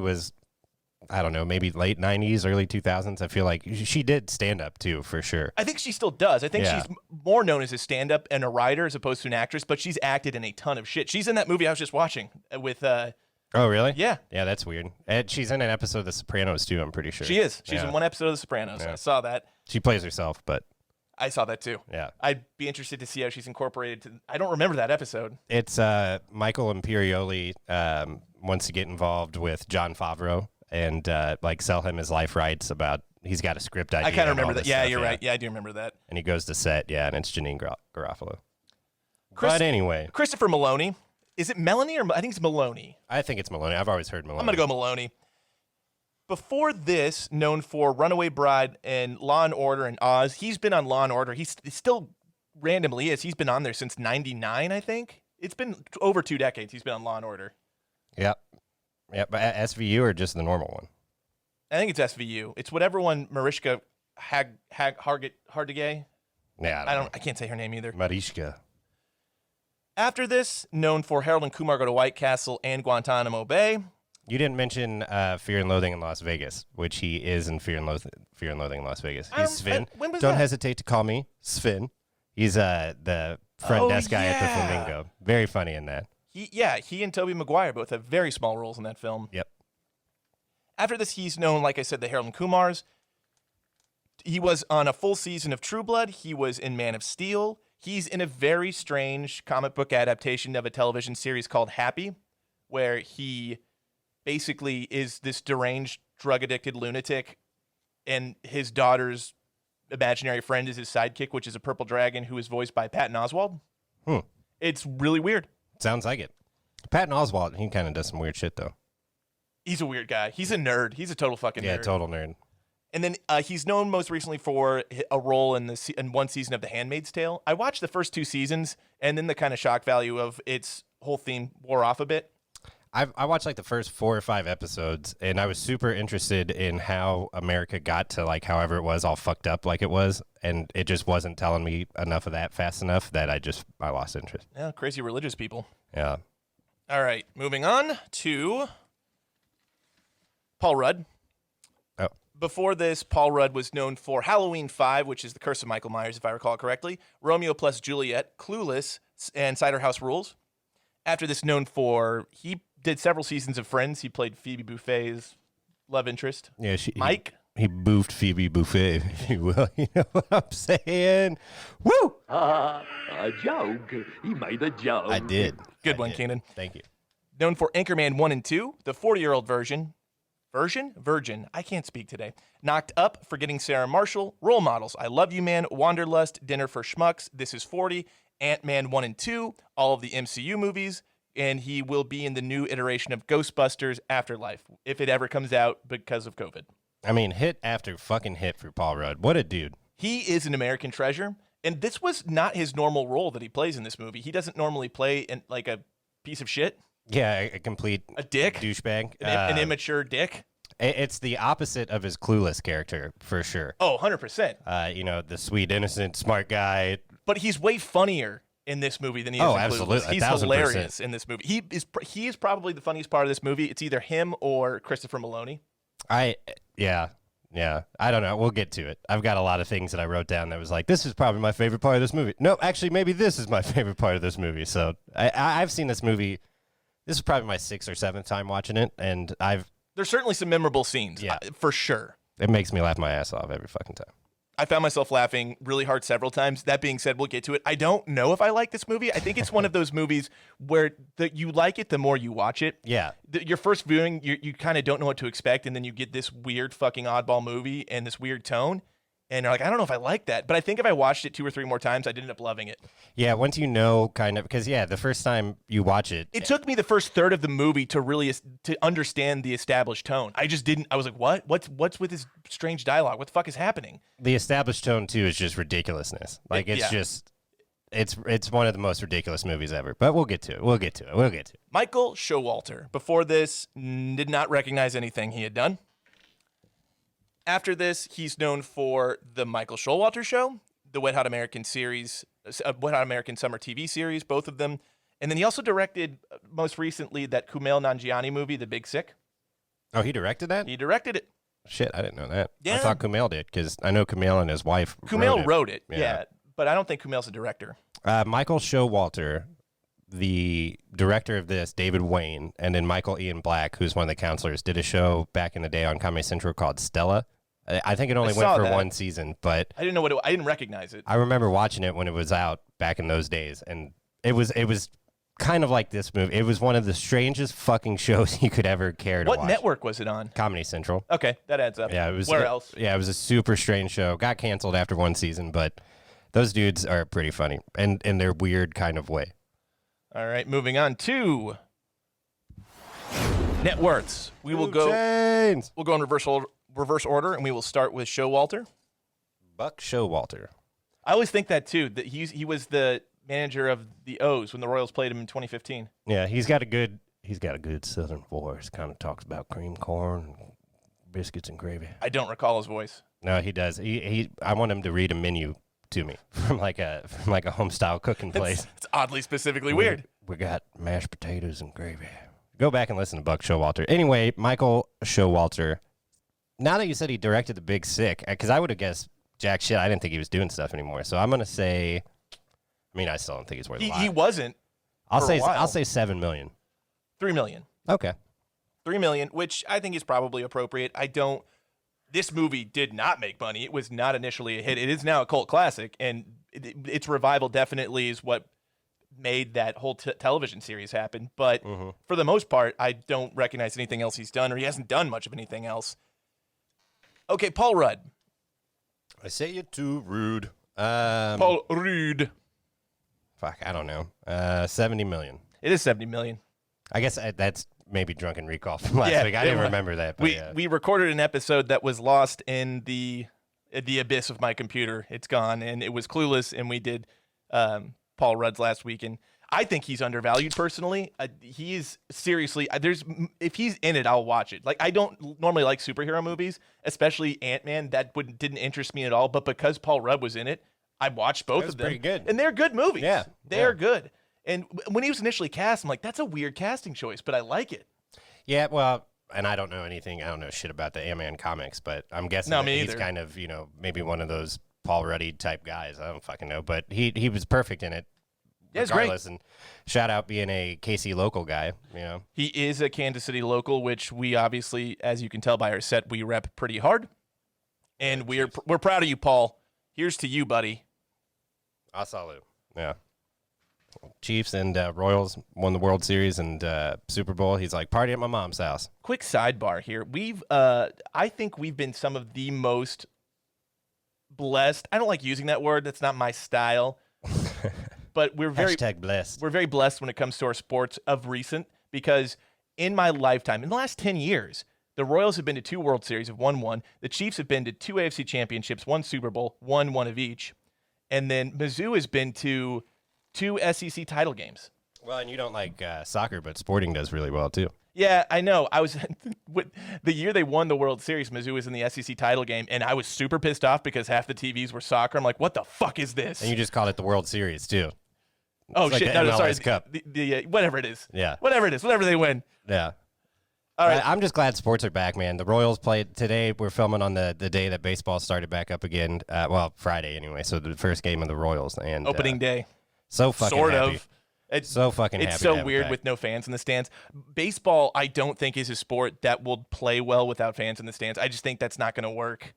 was, I don't know, maybe late 90s, early 2000s. I feel like she did stand-up, too, for sure. I think she still does. I think she's more known as a stand-up and a writer as opposed to an actress, but she's acted in a ton of shit. She's in that movie I was just watching with... Oh, really? Yeah. Yeah, that's weird. And she's in an episode of The Sopranos, too, I'm pretty sure. She is. She's in one episode of The Sopranos. I saw that. She plays herself, but... I saw that, too. Yeah. I'd be interested to see how she's incorporated to... I don't remember that episode. It's Michael Imperioli wants to get involved with Jon Favreau and sell him his life rights about... He's got a script idea. I kind of remember that. Yeah, stuff, you're right. Yeah, I do remember that. And he goes to set, and it's Janine Garofalo. But anyway. Christopher Maloney. Is it Melanie or I think it's Maloney? I think it's Maloney. I've always heard Maloney. I'm going to go Maloney. Before this, known for Runaway Bride and Law & Order and Oz, he's been on Law & Order. He still randomly is. He's been on there since 99, I think. It's been over 2 decades he's been on Law & Order. Yep. Yeah, but SVU or just the normal one? I think it's SVU. It's whatever one Mariska Hargitay. Yeah, I can't say her name either. Mariska. After this, known for Harold and Kumar Go to White Castle and Guantanamo Bay. You didn't mention Fear and Loathing in Las Vegas, which he is in Fear and Loathing in Las Vegas. He's Sven. When was Don't that? hesitate to call me Sven. He's the front desk guy at the Flamingo. Very funny in that. He and Tobey Maguire both have very small roles in that film. Yep. After this, he's known, like I said, the Harold and Kumars. He was on a full season of True Blood. He was in Man of Steel. He's in a very strange comic book adaptation of a television series called Happy, where he basically is this deranged, drug-addicted lunatic, and his daughter's imaginary friend is his sidekick, which is a purple dragon who is voiced by Patton Oswalt. It's really weird. Sounds like it. Patton Oswalt, he kind of does some weird shit, though. He's a weird guy. He's a nerd. He's a total fucking nerd. Yeah, total nerd. And then he's known most recently for a role in one season of The Handmaid's Tale. I watched the first 2 seasons, and then the kind of shock value of its whole theme wore off a bit. I watched like the first 4 or 5 episodes, and I was super interested in how America got to like however it was, all fucked up like it was, and it just wasn't telling me enough of that fast enough that I lost interest. Yeah, crazy religious people. Yeah. All right, moving on to Paul Rudd. Oh. Before this, Paul Rudd was known for Halloween 5, which is The Curse of Michael Myers, if I recall correctly, Romeo plus Juliet, Clueless, and Cider House Rules. After this, he did several seasons of Friends. He played Phoebe Buffay's love interest. Yeah, Mike. He boofed Phoebe Buffay, if you will. You know what I'm saying? Woo! A joke. He made a joke. I did. Good one, Keenan. Thank you. Known for Anchorman 1 and 2, the 40-year-old virgin, I can't speak today. Knocked Up, Forgetting Sarah Marshall, Role Models, I Love You Man, Wanderlust, Dinner for Schmucks, This Is 40, Ant-Man 1 and 2, all of the MCU movies, and he will be in the new iteration of Ghostbusters Afterlife, if it ever comes out because of COVID. I mean, hit after fucking hit for Paul Rudd. What a dude. He is an American treasure, and this was not his normal role that he plays in this movie. He doesn't normally play like a piece of shit. Yeah, a complete dick, douchebag, an immature dick. It's the opposite of his Clueless character, for sure. Oh, 100%. You know, the sweet, innocent, smart guy. But he's way funnier in this movie than he is in absolutely. Clueless. He's 1,000%. hilarious in this movie. He is probably the funniest part of this movie. It's either him or Christopher Maloney. Yeah. I don't know. We'll get to it. I've got a lot of things that I wrote down that was like, this is probably my favorite part of this movie. No, actually, maybe this is my favorite part of this movie. So I've seen this movie. This is probably my 6th or 7th time watching it, and there's certainly some memorable scenes, for sure. It makes me laugh my ass off every fucking time. I found myself laughing really hard several times. That being said, we'll get to it. I don't know if I like this movie. I think it's one of those movies where you like it the more you watch it. Yeah. Your first viewing, you kind of don't know what to expect, and then you get this weird fucking oddball movie and this weird tone. And you're like, I don't know if I like that. But I think if I watched it 2 or 3 more times, I'd end up loving it. Yeah, once you know kind of, because, the first time you watch it. It took me the first third of the movie to really to understand the established tone. I just didn't. I was like, what? What's with this strange dialogue? What the fuck is happening? The established tone, too, is just ridiculousness. Like, it's one of the most ridiculous movies ever. But we'll get to it. Michael Showalter. Before this, did not recognize anything he had done. After this, he's known for the Michael Showalter Show, the Wet Hot American series, Wet Hot American Summer TV series, both of them. And then he also directed, most recently, that Kumail Nanjiani movie, The Big Sick. Oh, he directed that? He directed it. Shit, I didn't know that. Yeah. I thought Kumail did because I know Kumail and his wife. Kumail wrote it. Yeah. Yeah, but I don't think Kumail's a director. Michael Showalter, the director of this, David Wayne, and then Michael Ian Black, who's one of the counselors, did a show back in the day on Comedy Central called Stella. I think it only went saw for that. one season, but I didn't know I didn't recognize it. I remember watching it when it was out back in those days, and it was kind of like this movie. It was one of the strangest fucking shows you could ever care to watch. What network was it on? Comedy Central. Okay, that adds up. Yeah, it was. Where else? Yeah, it was a super strange show. Got canceled after one season, but those dudes are pretty funny and in their weird kind of way. All right, moving on to net worths. We will go. Chains. We'll go in reverse order, and we will start with Showalter. Buck Showalter. I always think that too. That he was the manager of the O's when the Royals played him in 2015. Yeah, he's got a good Southern voice. Kind of talks about cream corn, biscuits, and gravy. I don't recall his voice. No, he does. I want him to read a menu to me from like a home style cooking place. It's oddly specifically weird. We got mashed potatoes and gravy. Go back and listen to Buck Showalter. Anyway, Michael Showalter. Now that you said he directed The Big Sick, because I would have guessed jack shit. I didn't think he was doing stuff anymore. So I'm gonna say. I mean, I still don't think he's worth a lot. He wasn't. I'll for a while. say $7 million. $3 million. Okay. $3 million, which I think is probably appropriate. This movie did not make money. It was not initially a hit. It is now a cult classic, and its revival definitely is what made that whole television series happen. But for the most part, I don't recognize anything else he's done, or he hasn't done much of anything else. Okay, Paul Rudd. I say you're too rude. Paul Rudd. Fuck, I don't know. $70 million. It is $70 million. I guess that's maybe Drunken Recall from last week. I didn't remember that. But We recorded an episode that was lost in the abyss of my computer. It's gone, and it was Clueless, and we did Paul Rudd's last week, and I think he's undervalued personally. He is seriously. If he's in it, I'll watch it. Like, I don't normally like superhero movies, especially Ant-Man. That didn't interest me at all. But because Paul Rudd was in it, I watched both of them. Pretty good. And they're good movies. Yeah, they're good. And when he was initially cast, I'm like, that's a weird casting choice, but I like it. Yeah, well, and I don't know anything. I don't know shit about the Ant-Man comics, but I'm guessing that he's kind of, maybe one of those Paul Ruddy type guys. I don't fucking know, but he was perfect in it. Yeah, it's great. And shout out being a KC local guy. He is a Kansas City local, which we obviously, as you can tell by our set, we rep pretty hard. And we're proud of you, Paul. Here's to you, buddy. I salute. Yeah. Chiefs and Royals won the World Series and Super Bowl. He's like, party at my mom's house. Quick sidebar here. I think we've been some of the most blessed. I don't like using that word. That's not my style. But we're very blessed. We're very blessed when it comes to our sports of recent, because in my lifetime, in the last 10 years, the Royals have been to 2 World Series, have won 1. The Chiefs have been to 2 AFC championships, 1 Super Bowl, won 1 of each. And then Mizzou has been to 2 SEC title games. Well, and you don't like soccer, but sporting does really well, too. Yeah, I know. I was the year they won the World Series, Mizzou was in the SEC title game, and I was super pissed off because half the TVs were soccer. I'm like, what the fuck is this? And you just called it the World Series, too. Oh, it's shit. Like no, sorry. Cup. The whatever it is. Yeah. Whatever it is. Whatever they win. Yeah. All right. I'm just glad sports are back, man. The Royals played today. We're filming on the day that baseball started back up again. Friday anyway. So the first game of the Royals and opening day. So fucking sort happy. of. It's so fucking happy. It's so weird with no fans in the stands. Baseball, I don't think is a sport that will play well without fans in the stands. I just think that's not going to work.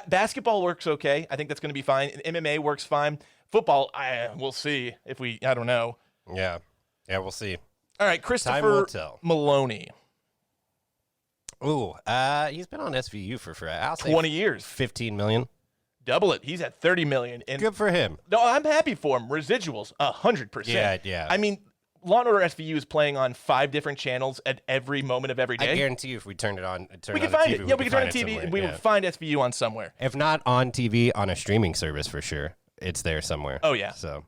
Basketball works okay. I think that's going to be fine. MMA works fine. Football, we'll see if I don't know. Yeah, we'll see. All right, Christopher Maloney. Ooh, he's been on SVU for I'll say 20 years. 15 million. Double it. He's at 30 million. And good for him. No, I'm happy for him. Residuals, 100%. Yeah. I mean, Law & Order SVU is playing on 5 different channels at every moment of every day. I guarantee you if we turned it on, we can find TV, it. Yeah, we can turn on TV and we will find SVU on somewhere. If not on TV, on a streaming service for sure. It's there somewhere. Oh, yeah. So,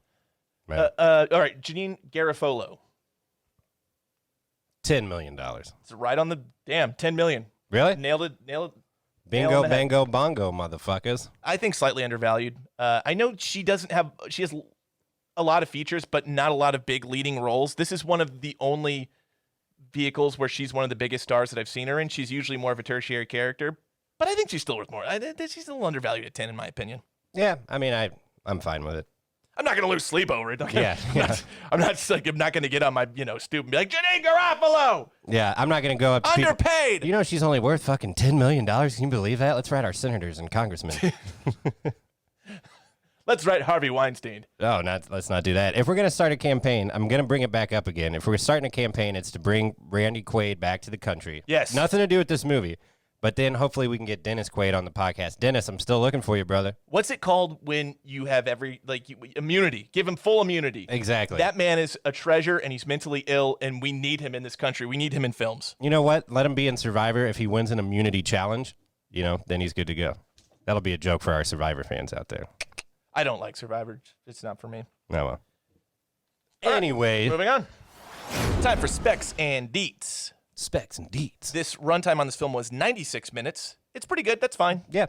all right, Janine Garofalo. $10 million. It's right on the damn 10 million. Really? Nailed it. Bingo, bango, bongo, motherfuckers. I think slightly undervalued. I know she has a lot of features, but not a lot of big leading roles. This is one of the only vehicles where she's one of the biggest stars that I've seen her in. She's usually more of a tertiary character, but I think she's still worth more. She's still undervalued at 10, in my opinion. Yeah, I mean, I'm fine with it. I'm not going to lose sleep over it. Yeah. I'm not going to get on my, stoop and be like, Janine Garofalo! Yeah, I'm not going to go up to Underpaid! You know she's only worth fucking $10 million? Can you believe that? Let's write our senators and congressmen. Let's write Harvey Weinstein. Oh, let's not do that. If we're going to start a campaign, I'm going to bring it back up again. If we're starting a campaign, it's to bring Randy Quaid back to the country. Yes. Nothing to do with this movie. But then hopefully we can get Dennis Quaid on the podcast. Dennis, I'm still looking for you, brother. What's it called when you have immunity? Give him full immunity. Exactly. That man is a treasure, and he's mentally ill, and we need him in this country. We need him in films. You know what? Let him be in Survivor. If he wins an immunity challenge, then he's good to go. That'll be a joke for our Survivor fans out there. I don't like Survivor. It's not for me. No, well. All Anyway. right, moving on. Time for specs and deets. Specs and deets. This runtime on this film was 96 minutes. It's pretty good. That's fine. Yeah.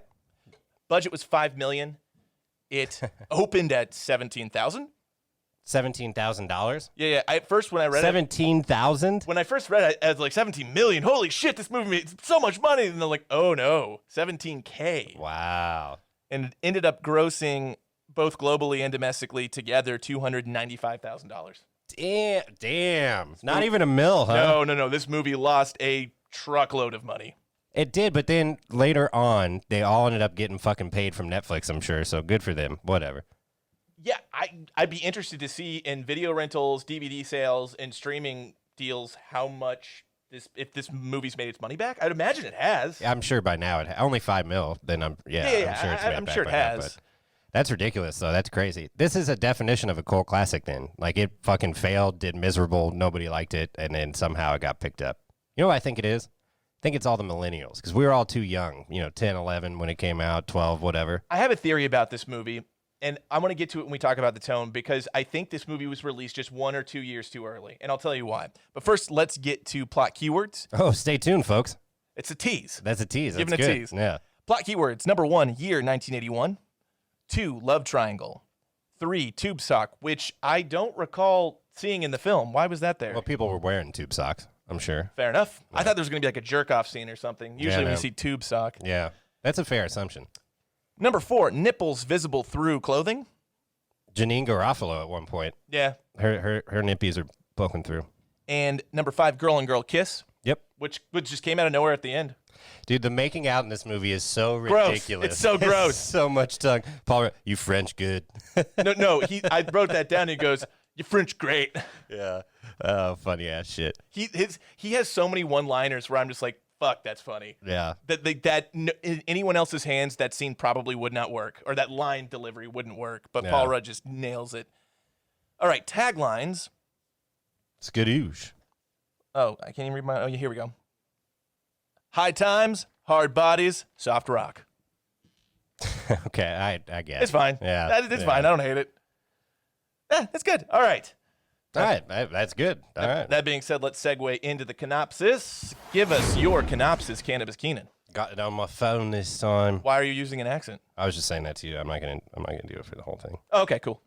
Budget was $5 million. It opened at $17,000. $17,000? Yeah. When I read $17,000? When I first read it, I was like, 17 million. Holy shit, this movie made so much money. And they're like, oh no, 17K. Wow. And it ended up grossing both globally and domestically together $295,000. Damn. Not even a mil, huh? No. This movie lost a truckload of money. It did, but then later on, they all ended up getting fucking paid from Netflix, I'm sure. So good for them. Whatever. Yeah, I'd be interested to see in video rentals, DVD sales, and streaming deals how much if this movie's made its money back. I'd imagine it has. I'm sure by now only $5 million. Then I'm sure it's made I'm back sure by it now, has. but that's ridiculous, though. That's crazy. This is a definition of a cult classic. Then, like, it fucking failed, did miserable, nobody liked it, and then somehow it got picked up. You know what I think it is? I think it's all the millennials because we were all too young. 10, 11 when it came out, 12, whatever. I have a theory about this movie. And I'm going to get to it when we talk about the tone because I think this movie was released just 1 or 2 years too early. And I'll tell you why. But first, let's get to plot keywords. Oh, stay tuned, folks. It's a tease. That's a tease. That's Giving a good. tease. Yeah. Plot keywords. Number 1, year 1981. 2, love triangle. 3, tube sock, which I don't recall seeing in the film. Why was that there? Well, people were wearing tube socks, I'm sure. Fair enough. Yeah. I thought there was going to be like a jerk-off scene or something. Usually when you see tube sock. Yeah. That's a fair assumption. Number 4, nipples visible through clothing. Janine Garofalo at one point. Yeah. Her nippies are poking through. And number 5, girl and girl kiss. Yep. Which just came out of nowhere at the end. Dude, the making out in this movie is so ridiculous. It's so gross. So much tongue. Paul, you French good. No. I wrote that down. And he goes, "You French great." Yeah. Oh, funny ass shit. He has so many one-liners where I'm just like, fuck, that's funny. Yeah. In anyone else's hands, that scene probably would not work, or that line delivery wouldn't work. But Yeah. Paul Rudd just nails it. All right, taglines. Skadoosh. Oh, I can't even read my. Oh, here we go. High times, hard bodies, soft rock. Okay, I guess. It's fine. Yeah. It's fine. I don't hate it. Yeah, it's good. All right. All right, that's good. All right. That being said, let's segue into the canopsis. Give us your canopsis, Cannabis Keenan. Got it on my phone this time. Why are you using an accent? I was just saying that to you. I'm not gonna do it for the whole thing. Oh, okay, cool.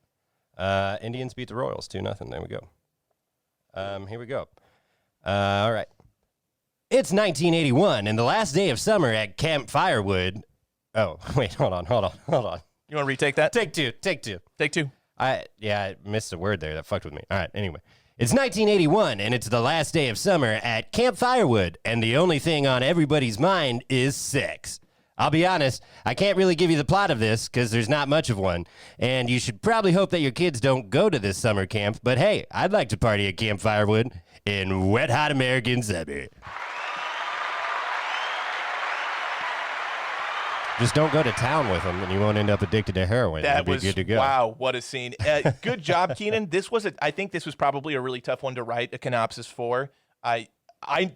Indians beat the Royals 2-0. There we go. Here we go. All right. It's 1981 and the last day of summer at Camp Firewood. Oh, wait, hold on. You want to retake that? Take two. Take 2. I missed a word there. That fucked with me. All right, anyway. It's 1981, and it's the last day of summer at Camp Firewood, and the only thing on everybody's mind is sex. I'll be honest, I can't really give you the plot of this, because there's not much of one, and you should probably hope that your kids don't go to this summer camp, but hey, I'd like to party at Camp Firewood in wet, hot American summer. Just don't go to town with them, and you won't end up addicted to heroin. That You'll was be good to go. Wow, what a scene! Good job, Keenan. I think this was probably a really tough one to write a canopsis for. I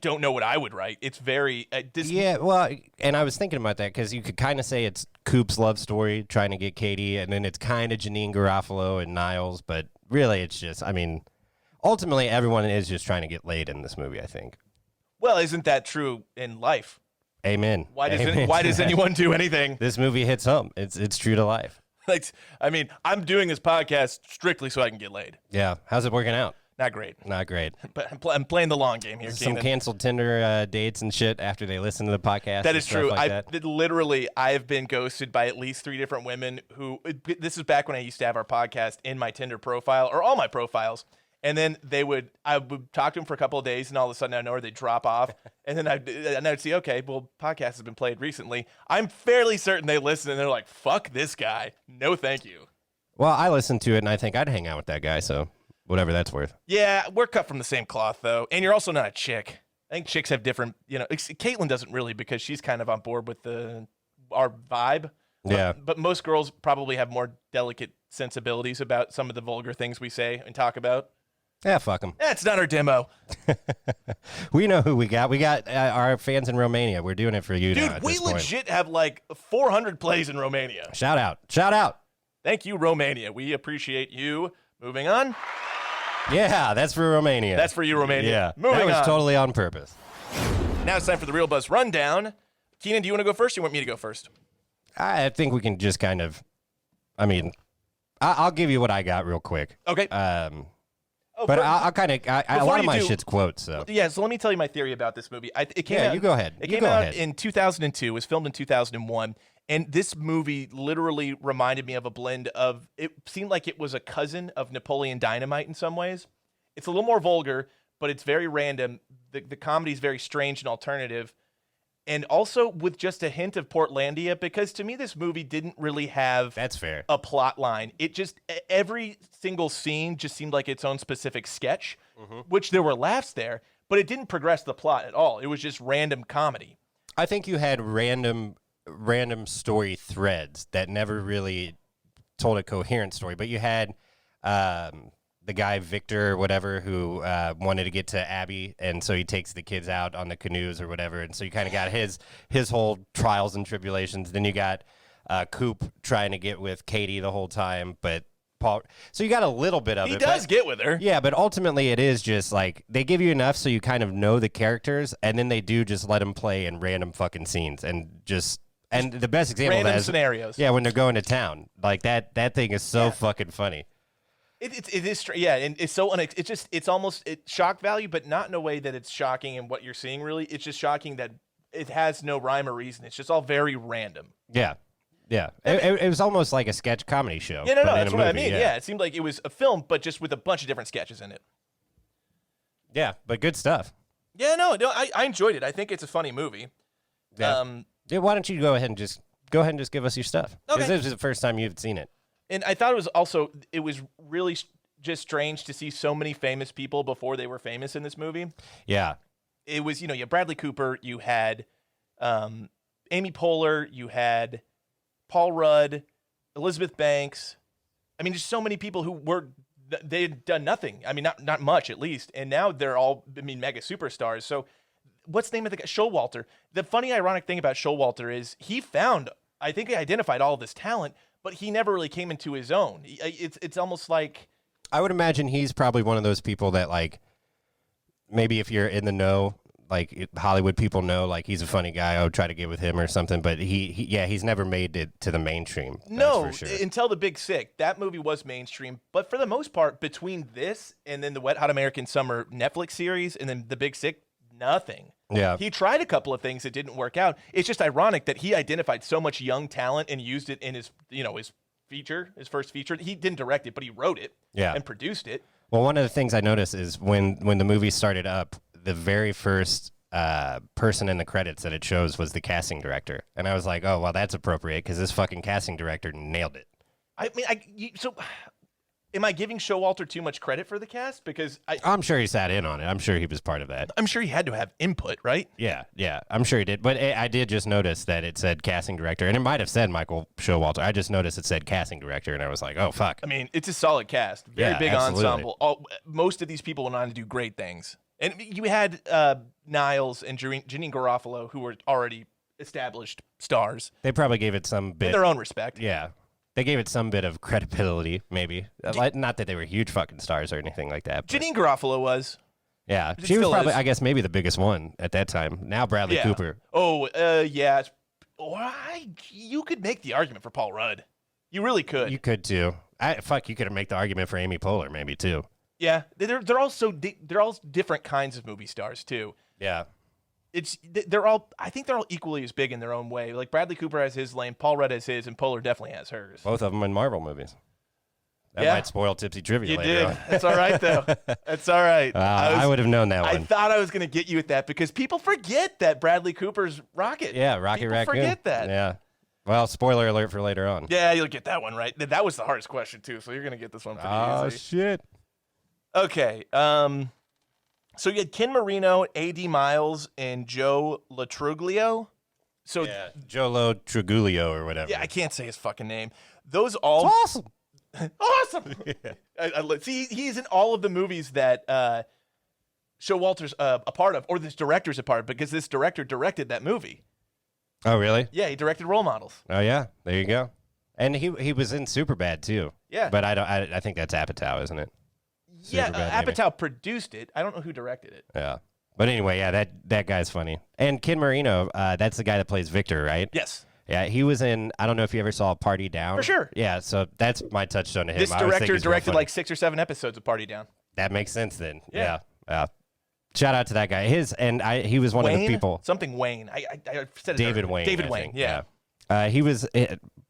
don't know what I would write. It's very yeah. Well, and I was thinking about that because you could kind of say it's Coop's love story trying to get Katie, and then it's kind of Janine Garofalo and Niles, but really, it's just. I mean, ultimately, everyone is just trying to get laid in this movie. I think. Well, isn't that true in life? Amen. Why does anyone do anything? This movie hits home. It's true to life. I'm doing this podcast strictly so I can get laid. Yeah. How's it working out? Not great. Not great. But I'm playing the long game here, Some Keenan. canceled Tinder dates and shit after they listen to the podcast. That and is stuff true. Like that. I've been ghosted by at least 3 different women who, this is back when I used to have our podcast in my Tinder profile, or all my profiles. And then I would talk to them for a couple of days, and all of a sudden I know where they drop off. And then I'd see, okay, well, podcast has been played recently. I'm fairly certain they listen, and they're like, fuck this guy. No, thank you. Well, I listened to it, and I think I'd hang out with that guy, so whatever that's worth. Yeah, we're cut from the same cloth, though. And you're also not a chick. I think chicks have different, Caitlin doesn't really, because she's kind of on board with our vibe. Yeah. But most girls probably have more delicate sensibilities about some of the vulgar things we say and talk about. Yeah, fuck them. That's not our demo. We know who we got. We got our fans in Romania. We're doing it for you now Dude, at we this point. legit have like 400 plays in Romania. Shout out. Shout out. Thank you, Romania. We appreciate you. Moving on. Yeah, that's for Romania. That's for you, Romania. Yeah, Moving that was on. totally on purpose. Now it's time for the Real Buzz Rundown. Keenan, do you want to go first or you want me to go first? I think we can just kind of, I'll give you what I got real quick. Okay. But I'll kind of, a lot of my shit's quotes, so. Yeah, so let me tell you my theory about this movie. It came Yeah, out, you go ahead. It You came go out ahead. in 2002. It was filmed in 2001. And this movie literally reminded me of a blend of, it seemed like it was a cousin of Napoleon Dynamite in some ways. It's a little more vulgar, but it's very random. The comedy is very strange and alternative. And also with just a hint of Portlandia, because to me this movie didn't really have That's fair. a plot line. It just, every single scene just seemed like its own specific sketch, which there were laughs there, but it didn't progress the plot at all. It was just random comedy. I think you had random story threads that never really told a coherent story, but you had the guy Victor or whatever who wanted to get to Abby, and so he takes the kids out on the canoes or whatever, and so you kind of got his whole trials and tribulations. Then you got Coop trying to get with Katie the whole time, but Paul. So you got a little bit of it. He does get with her. Yeah, but ultimately it is just like they give you enough so you kind of know the characters, and then they do just let them play in random fucking scenes and just. And the best example of Random that is, scenarios. yeah, when they're going to town, like that thing is so fucking funny. It is, yeah, and it's so it's almost shock value, but not in a way that it's shocking in what you're seeing. Really, it's just shocking that it has no rhyme or reason. It's just all very random. Yeah, yeah. It was almost like a sketch comedy show. Yeah, no, but in that's a what I movie, mean. Yeah, it seemed like it was a film, but just with a bunch of different sketches in it. Yeah, but good stuff. Yeah, no, I enjoyed it. I think it's a funny movie. Yeah. Yeah, why don't you go ahead and just give us your stuff? Because Okay. this is the first time you've seen it. And I thought it was really just strange to see so many famous people before they were famous in this movie. Yeah. It was, you had Bradley Cooper, you had Amy Poehler, you had Paul Rudd, Elizabeth Banks. I mean, just so many people who they had done nothing. I mean, not much at least. And now they're all, mega superstars. So what's the name of the guy? Showalter. The funny, ironic thing about Showalter is he identified all of this talent, but he never really came into his own. It's almost like, I would imagine he's probably one of those people that, like, maybe if you're in the know, like Hollywood people know, like, he's a funny guy, I would try to get with him or something, but he's never made it to the mainstream. no, That's for sure. until The Big Sick. That movie was mainstream, but for the most part, between this and then the Wet Hot American Summer Netflix series and then The Big Sick, nothing. Yeah. He tried a couple of things that didn't work out. It's just ironic that he identified so much young talent and used it in his first feature. He didn't direct it, but he wrote it and produced it. Well, one of the things I noticed is when the movie started up, the very first person in the credits that it shows was the casting director. And I was like, oh, well, that's appropriate because this fucking casting director nailed it. I mean, so am I giving Showalter too much credit for the cast? Because I'm sure he sat in on it. I'm sure he was part of that. I'm sure he had to have input, right? Yeah, I'm sure he did. But I did just notice that it said casting director, and it might have said Michael Showalter. I just noticed it said casting director, and I was like, oh, fuck. I mean, it's a solid cast. Very Yeah, big absolutely. ensemble. Most of these people went on to do great things. And you had Niles and Janine Garofalo, who were already established stars They probably gave it some in bit. their own respect. Yeah. They gave it some bit of credibility, maybe. Not that they were huge fucking stars or anything like that. but- Janine Garofalo was. Yeah, It she was still probably, is. I guess, maybe the biggest one at that time. Now Bradley Yeah. Cooper. Oh, yeah. You could make the argument for Paul Rudd. You really could. You could too. You could make the argument for Amy Poehler, maybe too. Yeah, they're all they're all different kinds of movie stars too. Yeah. I think they're all equally as big in their own way. Like Bradley Cooper has his lane, Paul Rudd has his, and Poehler definitely has hers. Both of them in Marvel movies. That Yeah. might spoil Tipsy Trivia You later did. on. That's all right though. That's all right. I would have known that I one. thought I was going to get you at that because people forget that Bradley Cooper's Rocket. Yeah, Rocket people Raccoon. Forget that. Yeah. Well, spoiler alert for later on. Yeah, you'll get that one right. That was the hardest question too, so you're going to get this one pretty Oh, easy. shit. Okay. So you had Ken Marino, A.D. Miles, and Joe Latruglio. So Yeah, Jolo Trigulio or whatever. yeah, I can't say his fucking name. Those all Awesome. awesome. See, he's in all of the movies that Showalter's a part of, or this director's a part of, because this director directed that movie. Oh, really? Yeah, he directed Role Models. Oh, yeah. There you go. And he was in Superbad, too. Yeah. But I think that's Apatow, isn't it? Yeah, Superbad, maybe. Apatow produced it. I don't know who directed it. Yeah. But anyway, yeah, that guy's funny. And Ken Marino, that's the guy that plays Victor, right? Yes. Yeah, he was in, I don't know if you ever saw Party Down. For sure. Yeah, so that's my touchstone to him. This I always think director he's real directed funny. like 6 or 7 episodes of Party Down. That makes sense then. Yeah. Yeah. Shout out to that guy. He was one Wayne? of the people. Something Wayne. I said it David earlier. Wayne. David I Wayne. think, Yeah. He was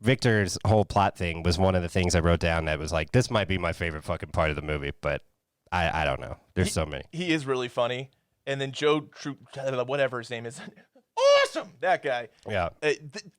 Victor's whole plot thing was one of the things I wrote down that was like, this might be my favorite fucking part of the movie, but I don't know. There's so many. He is really funny. And then Joe, whatever his name is, awesome. That guy. Yeah.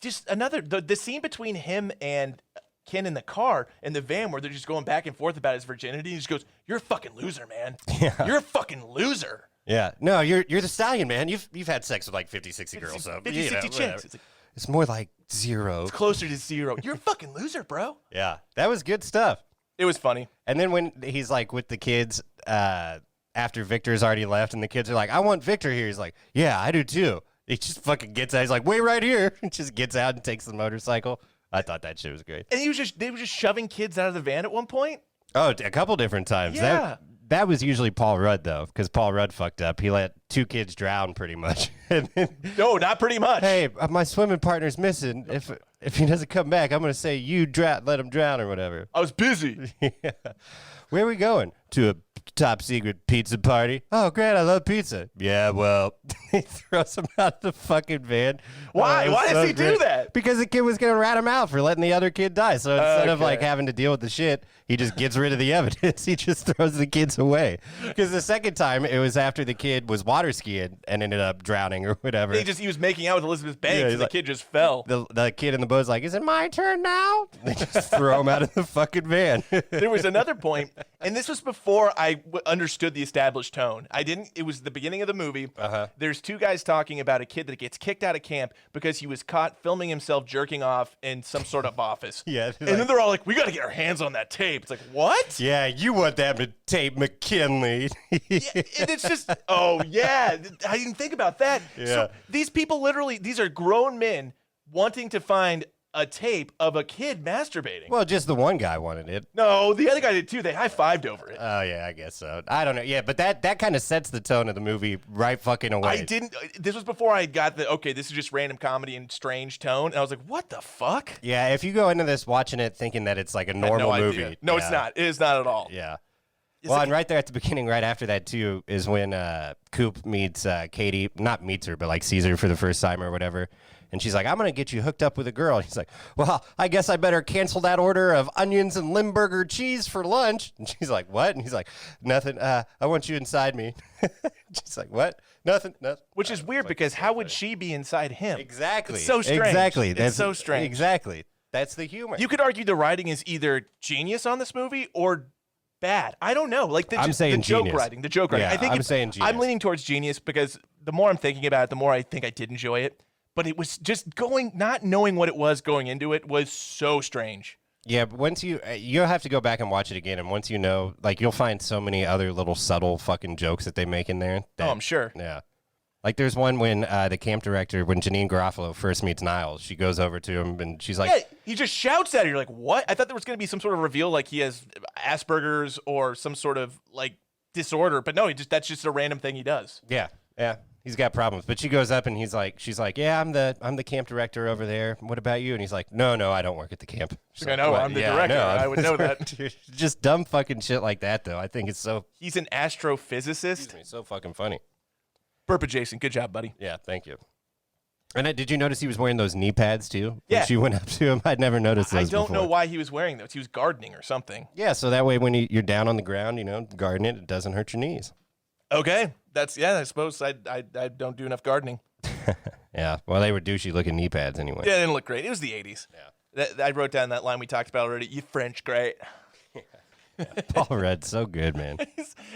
Just another the scene between him and Ken in the car in the van where they're just going back and forth about his virginity. He just goes, "You're a fucking loser, man. Yeah. You're a fucking loser." Yeah. No, you're the stallion, man. You've had sex with like 50, 60 girls, so 50, you 60 know, chicks. whatever. It's, like, It's more like 0. it's closer to 0. You're a fucking loser, bro. Yeah. That was good stuff. It was funny. And then when he's like with the kids, after Victor's already left, and the kids are like, "I want Victor here." He's like, "Yeah, I do too." He just fucking gets out. He's like, "Wait right here," and just gets out and takes the motorcycle. I thought that shit was great. And they were just shoving kids out of the van at one point. Oh, a couple different times. Yeah. That was usually Paul Rudd though, because Paul Rudd fucked up. He let 2 kids drown pretty much. And then, No, not pretty much. hey, my swimming partner's missing. If he doesn't come back, I'm gonna say you let him drown or whatever. I was busy. Yeah. Where are we going? To a top secret pizza party. Oh, great. I love pizza. Yeah, well, he throws him out of the fucking van. Why? Oh, it was Why does he do that? Because the kid was going to rat him out for letting the other kid die. So instead of like Okay. having to deal with the shit, he just gets rid of the evidence. He just throws the kids away. Because the second time, it was after the kid was water skiing and ended up drowning or whatever. He was making out with Elizabeth Banks, Yeah, he's and the like- kid just fell. The kid in the boat's like, "Is it my turn now?" They just throw him out of the fucking van. There was another point, and this was before I understood the established tone. It was the beginning of the movie. Uh-huh. There's 2 guys talking about a kid that gets kicked out of camp because he was caught filming himself jerking off in some sort of office. Yeah, And then they're all like, "We got to get our hands on that tape." It's like, what? Yeah, you want that tape, McKinley. Yeah, and it's just, oh, yeah. I didn't think about that. Yeah. So these people these are grown men wanting to find a tape of a kid masturbating. Well, just the one guy wanted it. No, the other guy did too. They high-fived over it. Oh, yeah, I guess so. I don't know. Yeah, but that kind of sets the tone of the movie right fucking away. I didn't. This was before I got okay, this is just random comedy and strange tone. And I was like, what the fuck? Yeah, if you go into this watching it thinking that it's like a I had normal no movie. idea. No, yeah, it's not. It is not at all. Yeah. It's Well, like- and right there at the beginning, right after that, too, is when Coop meets Katie. Not meets her, but like sees her for the first time or whatever. And she's like, "I'm going to get you hooked up with a girl." And he's like, "Well, I guess I better cancel that order of onions and Limburger cheese for lunch." And she's like, "What?" And he's like, "Nothing. I want you inside me." She's like, "What? Nothing. Nothing." Which is weird because how would she be inside him? Exactly. It's so strange. Exactly. It's so strange. Exactly. That's the humor. You could argue the writing is either genius on this movie or bad. I don't know. Like I'm saying the joke genius. writing. The joke writing. Yeah, I think I'm saying genius. I'm leaning towards genius because the more I'm thinking about it, the more I think I did enjoy it. But it was just not knowing what it was going into it was so strange. Yeah, but once you'll have to go back and watch it again, and once you know, like, you'll find so many other little subtle fucking jokes that they make in there. Oh, I'm sure. Yeah. Like, there's one when the camp director, when Janine Garofalo first meets Niles, she goes over to him, and she's like, Yeah, he just shouts at her. You're like, what? I thought there was going to be some sort of reveal like he has Asperger's or some sort of, like, disorder. But no, that's just a random thing he does. yeah. He's got problems. But she goes up and she's like, yeah, I'm the camp director over there. What about you? And he's like, no, I don't work at the camp. I know, I'm the director. I would know that. Just dumb fucking shit like that, though. I think it's so. He's an astrophysicist. So fucking funny. Burpa Jason, good job, buddy. Yeah, thank you. And did you notice he was wearing those knee pads too? Yeah. When she went up to him, I'd never noticed those I don't know before. why he was wearing those. He was gardening or something. Yeah, so that way when you're down on the ground, gardening, it doesn't hurt your knees. Okay, I suppose I don't do enough gardening. Yeah, well, they were douchey looking knee pads anyway. Yeah, it didn't look great. It was the 80s. Yeah. I wrote down that line we talked about already. You French great. Paul Rudd's so good, man.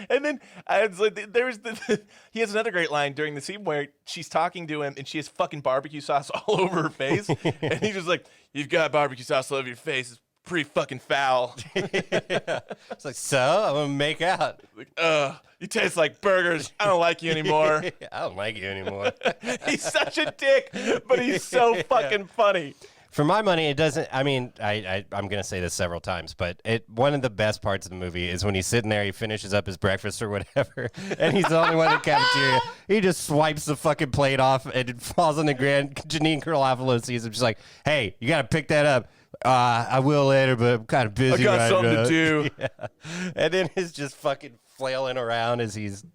And then I was like, he has another great line during the scene where she's talking to him and she has fucking barbecue sauce all over her face. And he's just like, you've got barbecue sauce all over your face. It's pretty fucking foul. It's like, so I'm gonna make out. Like, you taste like burgers. I don't like you anymore. I don't like you anymore. He's such a dick, but he's so fucking funny. For my money, it doesn't. I mean, I'm gonna say this several times, but one of the best parts of the movie is when he's sitting there, he finishes up his breakfast or whatever, and he's the only one in the cafeteria. He just swipes the fucking plate off and it falls on the ground. Janine Garofalo sees him, she's like, "Hey, you gotta pick that up." I will later, but I'm kind of busy. I got right something now. to do. Yeah. And then he's just fucking flailing around as he's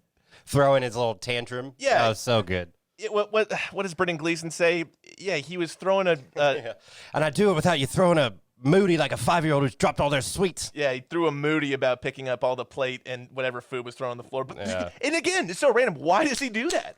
throwing his little tantrum. Yeah. Oh, so good. What does Brendan Gleeson say? Yeah, he was throwing a. Yeah. And I do it without you throwing a moody like a 5-year-old who's dropped all their sweets. Yeah, he threw a moody about picking up all the plate and whatever food was thrown on the floor. But Yeah. and again, it's so random. Why does he do that?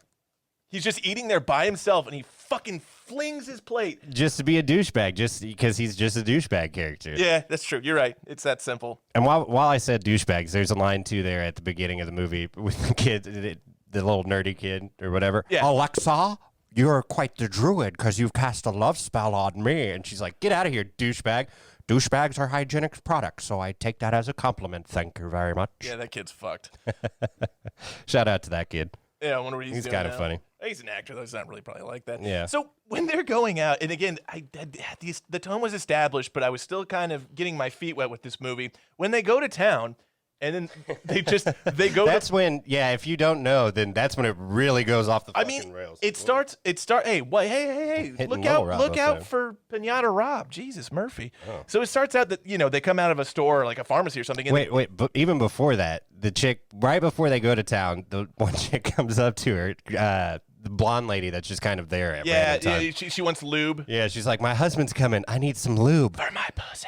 He's just eating there by himself, and he fucking flings his plate. Just to be a douchebag, just because he's just a douchebag character. Yeah, that's true. You're right. It's that simple. And while I said douchebags, there's a line too there at the beginning of the movie with the kid, the little nerdy kid or whatever. Yeah. Alexa, you're quite the druid because you've cast a love spell on me. And she's like, get out of here, douchebag. Douchebags are hygienic products, so I take that as a compliment. Thank you very much. Yeah, that kid's fucked. Shout out to that kid. Yeah, I wonder what he's doing kind of now. funny. He's an actor, though. He's not really probably like that. Yeah. So when they're going out, and again, the tone was established, but I was still kind of getting my feet wet with this movie. When they go to town, and then they go. That's when, yeah. If you don't know, then that's when it really goes off the fucking rails. It starts. Hey, Hitting look Lil out! Rob Look up out there. for Pinata Rob. Jesus Murphy. Oh. So it starts out that they come out of a store like a pharmacy or something. And Wait, but even before that, the chick, right before they go to town, the one chick comes up to her, the blonde lady that's just kind of there at random yeah. time. She wants lube Yeah, she's like, my husband's coming. I need some lube. for my pussy.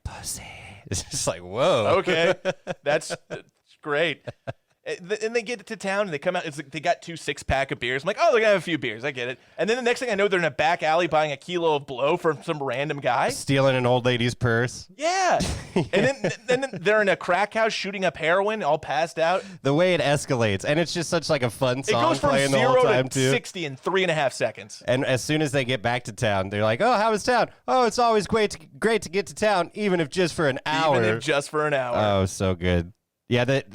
Pussy. It's just like, whoa. Okay, that's great. And they get to town and they come out. It's like they got 2 6-pack of beers. I'm like, oh, they're gonna have a few beers. I get it. And then the next thing I know, they're in a back alley buying a kilo of blow from some random guy. Stealing an old lady's purse. Yeah. And then they're in a crack house shooting up heroin, all passed out. The way it escalates, and it's just such like a fun It song goes from playing the whole 0 time to too. 60 in 3.5 seconds. And as soon as they get back to town, they're like, "Oh, how was town? Oh, it's always great to get to town, even if just for an hour." Even if just for an hour. Oh, so good. Yeah, that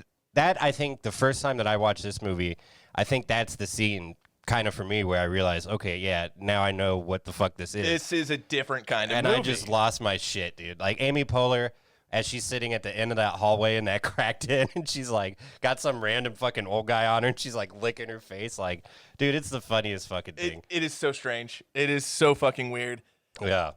I think the first time that I watched this movie, I think that's the scene kind of for me where I realized, okay, yeah, now I know what the fuck this is. This is a different kind of And movie. I just lost my shit, dude. Like Amy Poehler, as she's sitting at the end of that hallway in that cracked in, and she's like got some random fucking old guy on her, and she's like licking her face. Like, dude, it's the funniest fucking thing. It is so strange. It is so fucking weird. Yeah.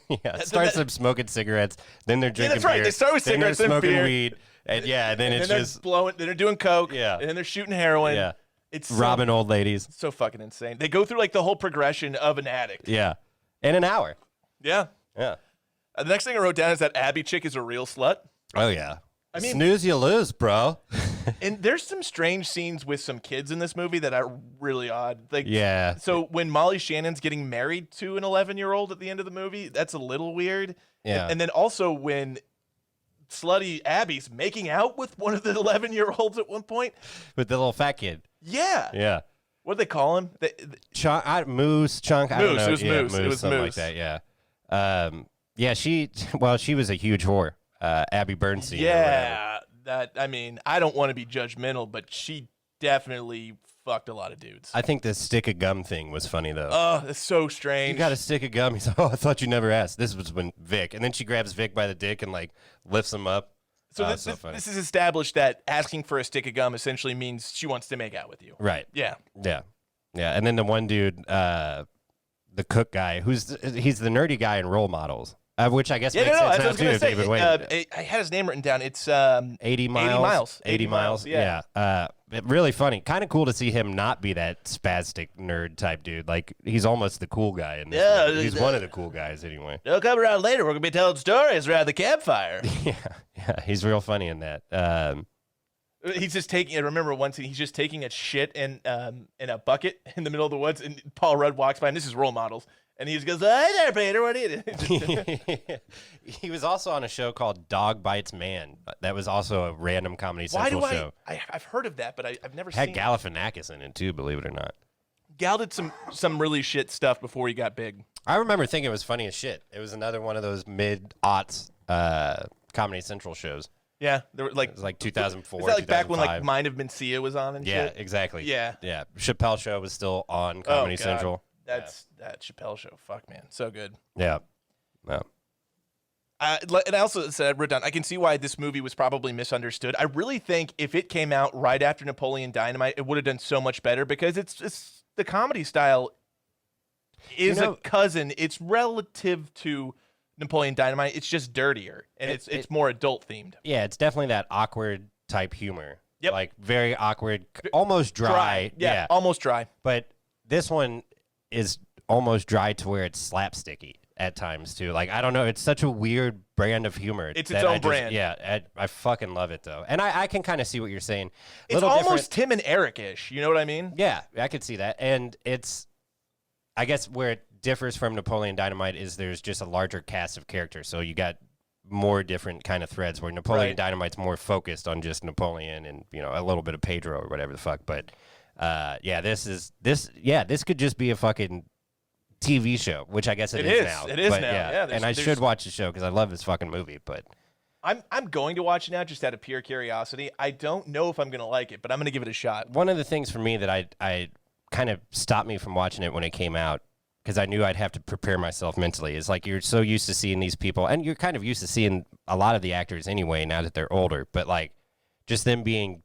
Yeah, starts them smoking cigarettes, then they're drinking that's right. beer, They start with then cigarettes, they're then smoking beer. weed, and then it's they're just blowing. Then they're doing coke. Yeah. And then they're shooting heroin. yeah, It's so, robbing old ladies. so fucking insane. They go through like the whole progression of an addict. Yeah, in an hour. Yeah. Yeah. The next thing I wrote down is that Abby chick is a real slut. Oh yeah. I mean- snooze you lose, bro. And there's some strange scenes with some kids in this movie that are really odd. Like, Yeah. So when Molly Shannon's getting married to an 11-year-old at the end of the movie, that's a little weird. Yeah. And then also when slutty Abby's making out with one of the 11-year-olds at one point. With the little fat kid. Yeah. Yeah. What do they call him? Moose chunk. I don't Moose, know. it was Yeah, Moose, it was something Moose. like that. Yeah. Yeah. She was a huge whore. Abby Bernstein. or whatever. Yeah. I don't want to be judgmental, but she definitely fucked a lot of dudes. I think the stick of gum thing was funny though. Oh, that's so strange. You got a stick of gum. He's like, oh, I thought you never asked. This was when Vic, and then she grabs Vic by the dick and like lifts him up. So Oh, this, that's so this, funny. this is established that asking for a stick of gum essentially means she wants to make out with you. Right. Yeah. Yeah. Yeah. And then the one dude, the cook guy, he's the nerdy guy in Role Models, which I guess Yeah, makes no, sense as I now was too. going to If say, David Wayne. I had his name written down. It's 80 miles. 80 miles. 80 miles. Yeah. Really funny. Kind of cool to see him not be that spastic nerd type dude. Like, he's almost the cool guy in this. Yeah, movie. He's one of the cool guys anyway. They'll come around later. We're going to be telling stories around the campfire. Yeah, he's real funny in that. He's just taking. I remember one scene. He's just taking a shit in a bucket in the middle of the woods, and Paul Rudd walks by, and this is Role Models, and he just goes, "Hey there, Peter, what are you doing?" He was also on a show called Dog Bites Man. That was also a random Comedy Central show. I've heard of that, but I've never Had seen. Galifianakis in it too, believe it or not. Gal did some really shit stuff before he got big. I remember thinking it was funny as shit. It was another one of those mid-aughts Comedy Central shows. Yeah, there were It was like 2004. Is that like back when 2005. like Mind of Mencia was on and Yeah, shit? exactly. Yeah. Yeah. Chappelle Show was still on Comedy God. Central. That's that Chappelle show. Fuck, man, so good. Yeah. Yeah. And I also said, I wrote down, I can see why this movie was probably misunderstood. I really think if it came out right after Napoleon Dynamite, it would have done so much better because it's the comedy style is a cousin. It's relative to Napoleon Dynamite. It's just dirtier and it's more adult themed. Yeah, it's definitely that awkward type humor. Yep. Like very awkward, almost dry. Yeah, almost dry. But this one is almost dry to where it's slapsticky at times too. Like, I don't know, it's such a weird brand of humor. It's that its own I just- brand. Yeah, I fucking love it though. And I can kind of see what you're saying. It's Little almost different- Tim and Eric-ish. You know what I mean? Yeah, I could see that. And it's, I guess where it differs from Napoleon Dynamite is there's just a larger cast of characters. So you got more different kind of threads where Napoleon Right. Dynamite's more focused on just Napoleon and, you know, a little bit of Pedro or whatever the fuck. But yeah, this could just be a fucking TV show, which I guess it is now. It is But, now. Yeah, and I should watch the show because I love this fucking movie. But I'm going to watch it now just out of pure curiosity. I don't know if I'm going to like it, but I'm going to give it a shot. one of the things for me that I kind of stopped me from watching it when it came out, because I knew I'd have to prepare myself mentally, is like you're so used to seeing these people, and you're kind of used to seeing a lot of the actors anyway now that they're older, but like just them being,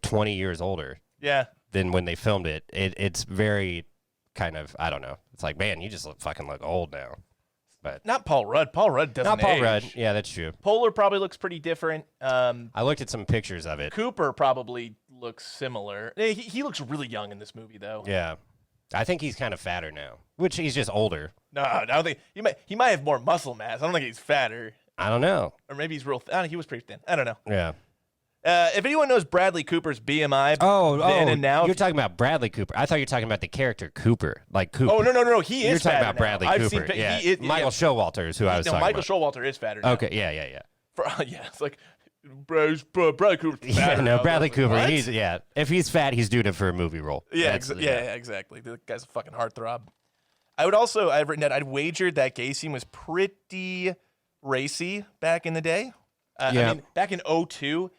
20 years older Yeah. than when they filmed it, it's very kind of, I don't know. It's like, man, you just fucking look old now. But Not Paul Rudd. Paul Rudd doesn't not Paul age. Rudd. Yeah, that's true. Polar probably looks pretty different. I looked at some pictures of it. Cooper probably looks similar. He looks really young in this movie, though. Yeah. I think he's kind of fatter now, which he's just older. No, I don't think he might have more muscle mass. I don't think he's fatter, I don't know. or maybe he's real. He was pretty thin. I don't know. Yeah. If anyone knows Bradley Cooper's BMI, Oh, then and now, you're talking about Bradley Cooper. I thought you were talking about the character Cooper, like Cooper. oh no, he is. You're talking fatter about now. Bradley I've Cooper. Seen, Yeah. he is, Michael Showalter is who I was no, talking Michael about. Showalter is fatter now. Okay, yeah. Yeah, it's like Bradley Cooper's Yeah, fatter no, now. Bradley Like, Cooper. what? If he's fat, he's doing it for a movie role. Yeah, That's- exactly. The guy's a fucking heartthrob. I've written that I'd wagered that gay scene was pretty racy back in the day. Yeah. I mean, back in 2002,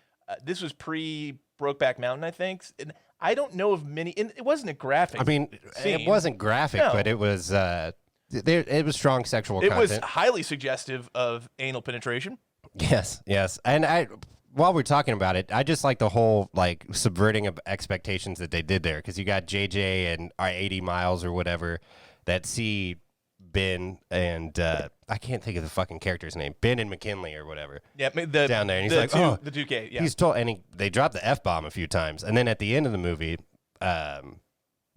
this was pre Brokeback Mountain, I think. And I don't know of many, and it wasn't a graphic. I mean, scene. it wasn't graphic, No. but it was. It was strong sexual It was content. highly suggestive of anal penetration. Yes. And while we're talking about it, I just like the whole like subverting of expectations that they did there, because you got JJ and 80 Miles or whatever that see Ben and I can't think of the fucking character's name, Ben and McKinley or whatever. Yeah, Down there, and he's like, "Oh, the 2K." Yeah, He's told, and they dropped the F-bomb a few times, and then at the end of the movie,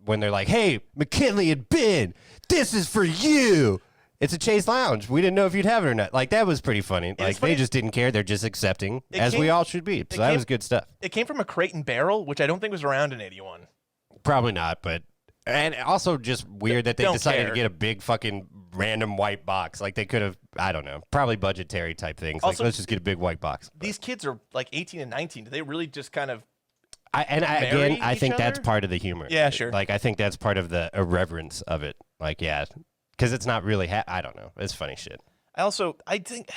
when they're like, "Hey, McKinley and Ben, this is for you." It's a Chase Lounge. We didn't know if you'd have it or not. Like, that was pretty funny. Like, funny. they just didn't care. They're just accepting, It as we came- all should be. So that came- was good stuff. it came from a Crate and Barrel, which I don't think was around in '81. Probably not, but and also just weird that they Don't decided care. to get a big fucking random white box. Like, they could have, I don't know, probably budgetary type things. Also- Like, let's just get a big white box. These kids are like 18 and 19. Do they really just kind of? Again, marry I each think that's other? part of the humor. Yeah, sure. Like, I think that's part of the irreverence of it. Like, yeah, because it's not really. I don't know. It's funny shit. I think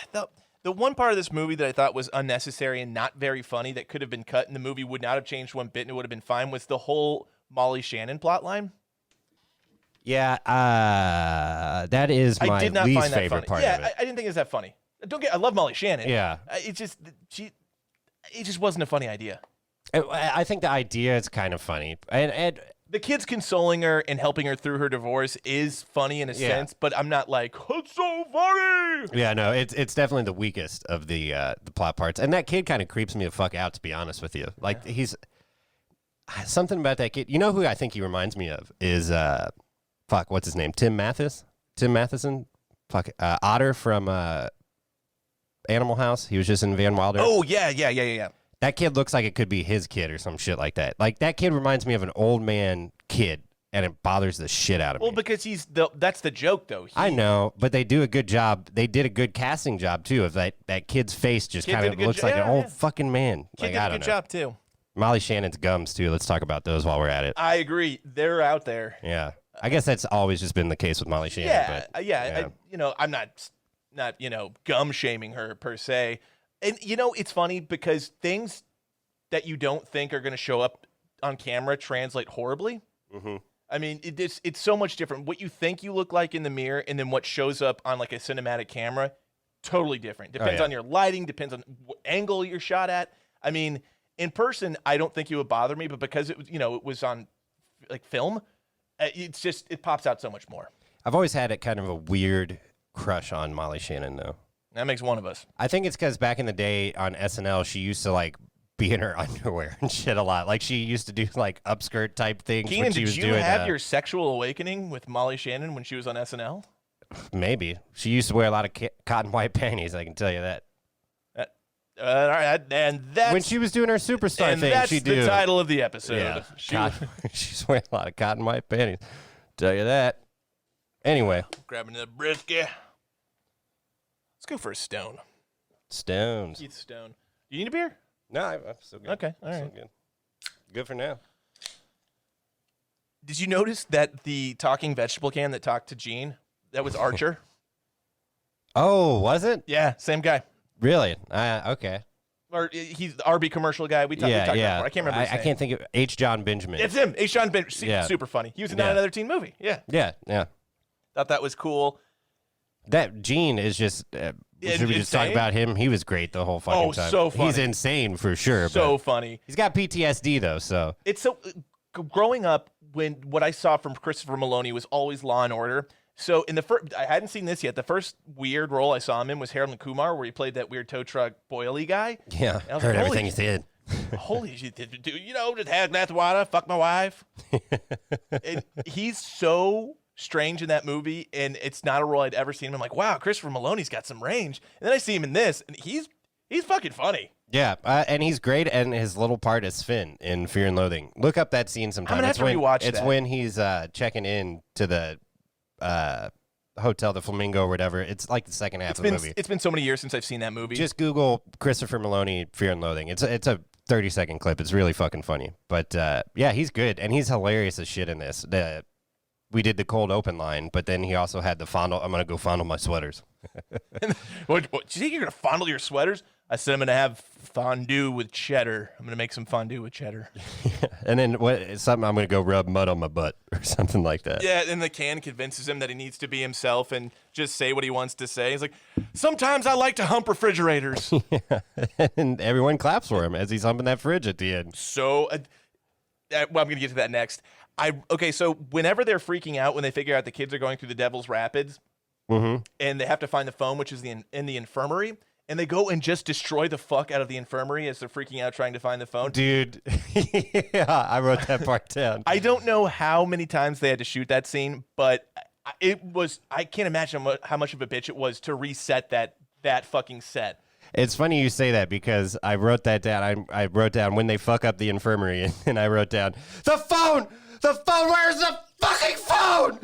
the one part of this movie that I thought was unnecessary and not very funny that could have been cut and the movie would not have changed one bit and it would have been fine was the whole Molly Shannon plotline. Yeah, that is I my did not least find that favorite funny. part Yeah, of it. I didn't think it was that funny. I love Molly Shannon. Yeah. It's just it just wasn't a funny idea. I think the idea is kind of funny, and The kid's consoling her and helping her through her divorce is funny in a sense, but I'm not like, it's so funny. yeah, no, it's definitely the weakest of the plot parts, and that kid kind of creeps me the fuck out, to be honest with you. Like he's something about that kid. You know who I think he reminds me of is what's his name? Tim Matheson, Otter from Animal House. He was just in Van Wilder. Oh yeah. That kid looks like it could be his kid or some shit like that. Like, that kid reminds me of an old man kid, and it bothers the shit out of me. Well, because that's the joke, though. I know, but they do a good job. They did a good casting job, too, of that kid's face just kind of looks like an old fucking man. Kid did a good job, too. Molly Shannon's gums, too. Let's talk about those while we're at it. I agree. They're out there. Yeah. I guess that's always just been the case with Molly Shannon. Yeah, but, I'm not gum shaming her per se. And, it's funny because things that you don't think are going to show up on camera translate horribly. Mm-hmm. I mean, it's so much different. What you think you look like in the mirror and then what shows up on like a cinematic camera, totally different. Depends on your lighting, depends on what angle you're shot at. I mean, in person, I don't think it would bother me, but because it was on like film, it pops out so much more. I've always had kind of a weird crush on Molly Shannon, though. That makes one of us. I think it's because back in the day on SNL, she used to like be in her underwear and shit a lot. Like she used to do like upskirt type things. Keenan, did you have your sexual awakening with Molly Shannon when she was on SNL? Maybe. She used to wear a lot of cotton white panties, I can tell you that. All right, and that's... When she was doing her superstar and thing, that's she did. the title of the episode. Yeah, she's wearing a lot of cotton white panties. Tell you that. Anyway. Grabbing the brisket. Let's go for a stone. Stones. Keith Stone. You need a beer? No, I'm still good. Okay, all right. Still good. Good for now. Did you notice that the talking vegetable can that talked to Gene, that was Archer? Oh, was it? Yeah, same guy. Really? Okay. Or he's the RB commercial guy. We talked about it before. I can't remember his name. I can't think of H. John Benjamin. It's him. H. John Benjamin. Super funny. He was in another teen movie. Yeah. Yeah. Thought that was cool. That Gene is just... should we just talk about him? He was great the whole fucking time. Oh, so funny. He's insane for sure. So funny. He's got PTSD though, so... It's so... Growing up, what I saw from Christopher Maloney was always Law and Order. So in the first... I hadn't seen this yet. The first weird role I saw him in was Harold and Kumar, where he played that weird tow truck boily guy. Yeah, I heard everything he said. Holy shit, dude, just had glass of water, fuck my wife. And he's so... strange in that movie, and it's not a role I'd ever seen him. I'm like, wow, Christopher Maloney's got some range. And then I see him in this, and he's fucking funny. Yeah, and he's great, and his little part as Finn in Fear and Loathing. Look up that scene sometime. I'm gonna have to rewatch that. It's when he's checking in to the hotel, the Flamingo or whatever. It's like the second half of the movie. It's been so many years since I've seen that movie. Just Google Christopher Maloney, Fear and Loathing. It's a 30-second clip. It's really fucking funny. But yeah, he's good, and he's hilarious as shit in this. We did the cold open line, but then he also had the fondle. I'm going to go fondle my sweaters. What, do you think you're going to fondle your sweaters? I said I'm going to have fondue with cheddar. I'm going to make some fondue with cheddar. And then something I'm going to go rub mud on my butt or something like that. Yeah, and the can convinces him that he needs to be himself and just say what he wants to say. He's like, sometimes I like to hump refrigerators. Yeah. And everyone claps for him as he's humping that fridge at the end. So, I'm going to get to that next. So whenever they're freaking out when they figure out the kids are going through the Devil's Rapids, and they have to find the phone, which is in the infirmary, and they go and just destroy the fuck out of the infirmary as they're freaking out trying to find the phone. Dude, yeah, I wrote that part down. I don't know how many times they had to shoot that scene, but I can't imagine how much of a bitch it was to reset that fucking set. It's funny you say that because I wrote that down. I wrote down when they fuck up the infirmary, and I wrote down, the phone! The phone! Where's the fucking phone?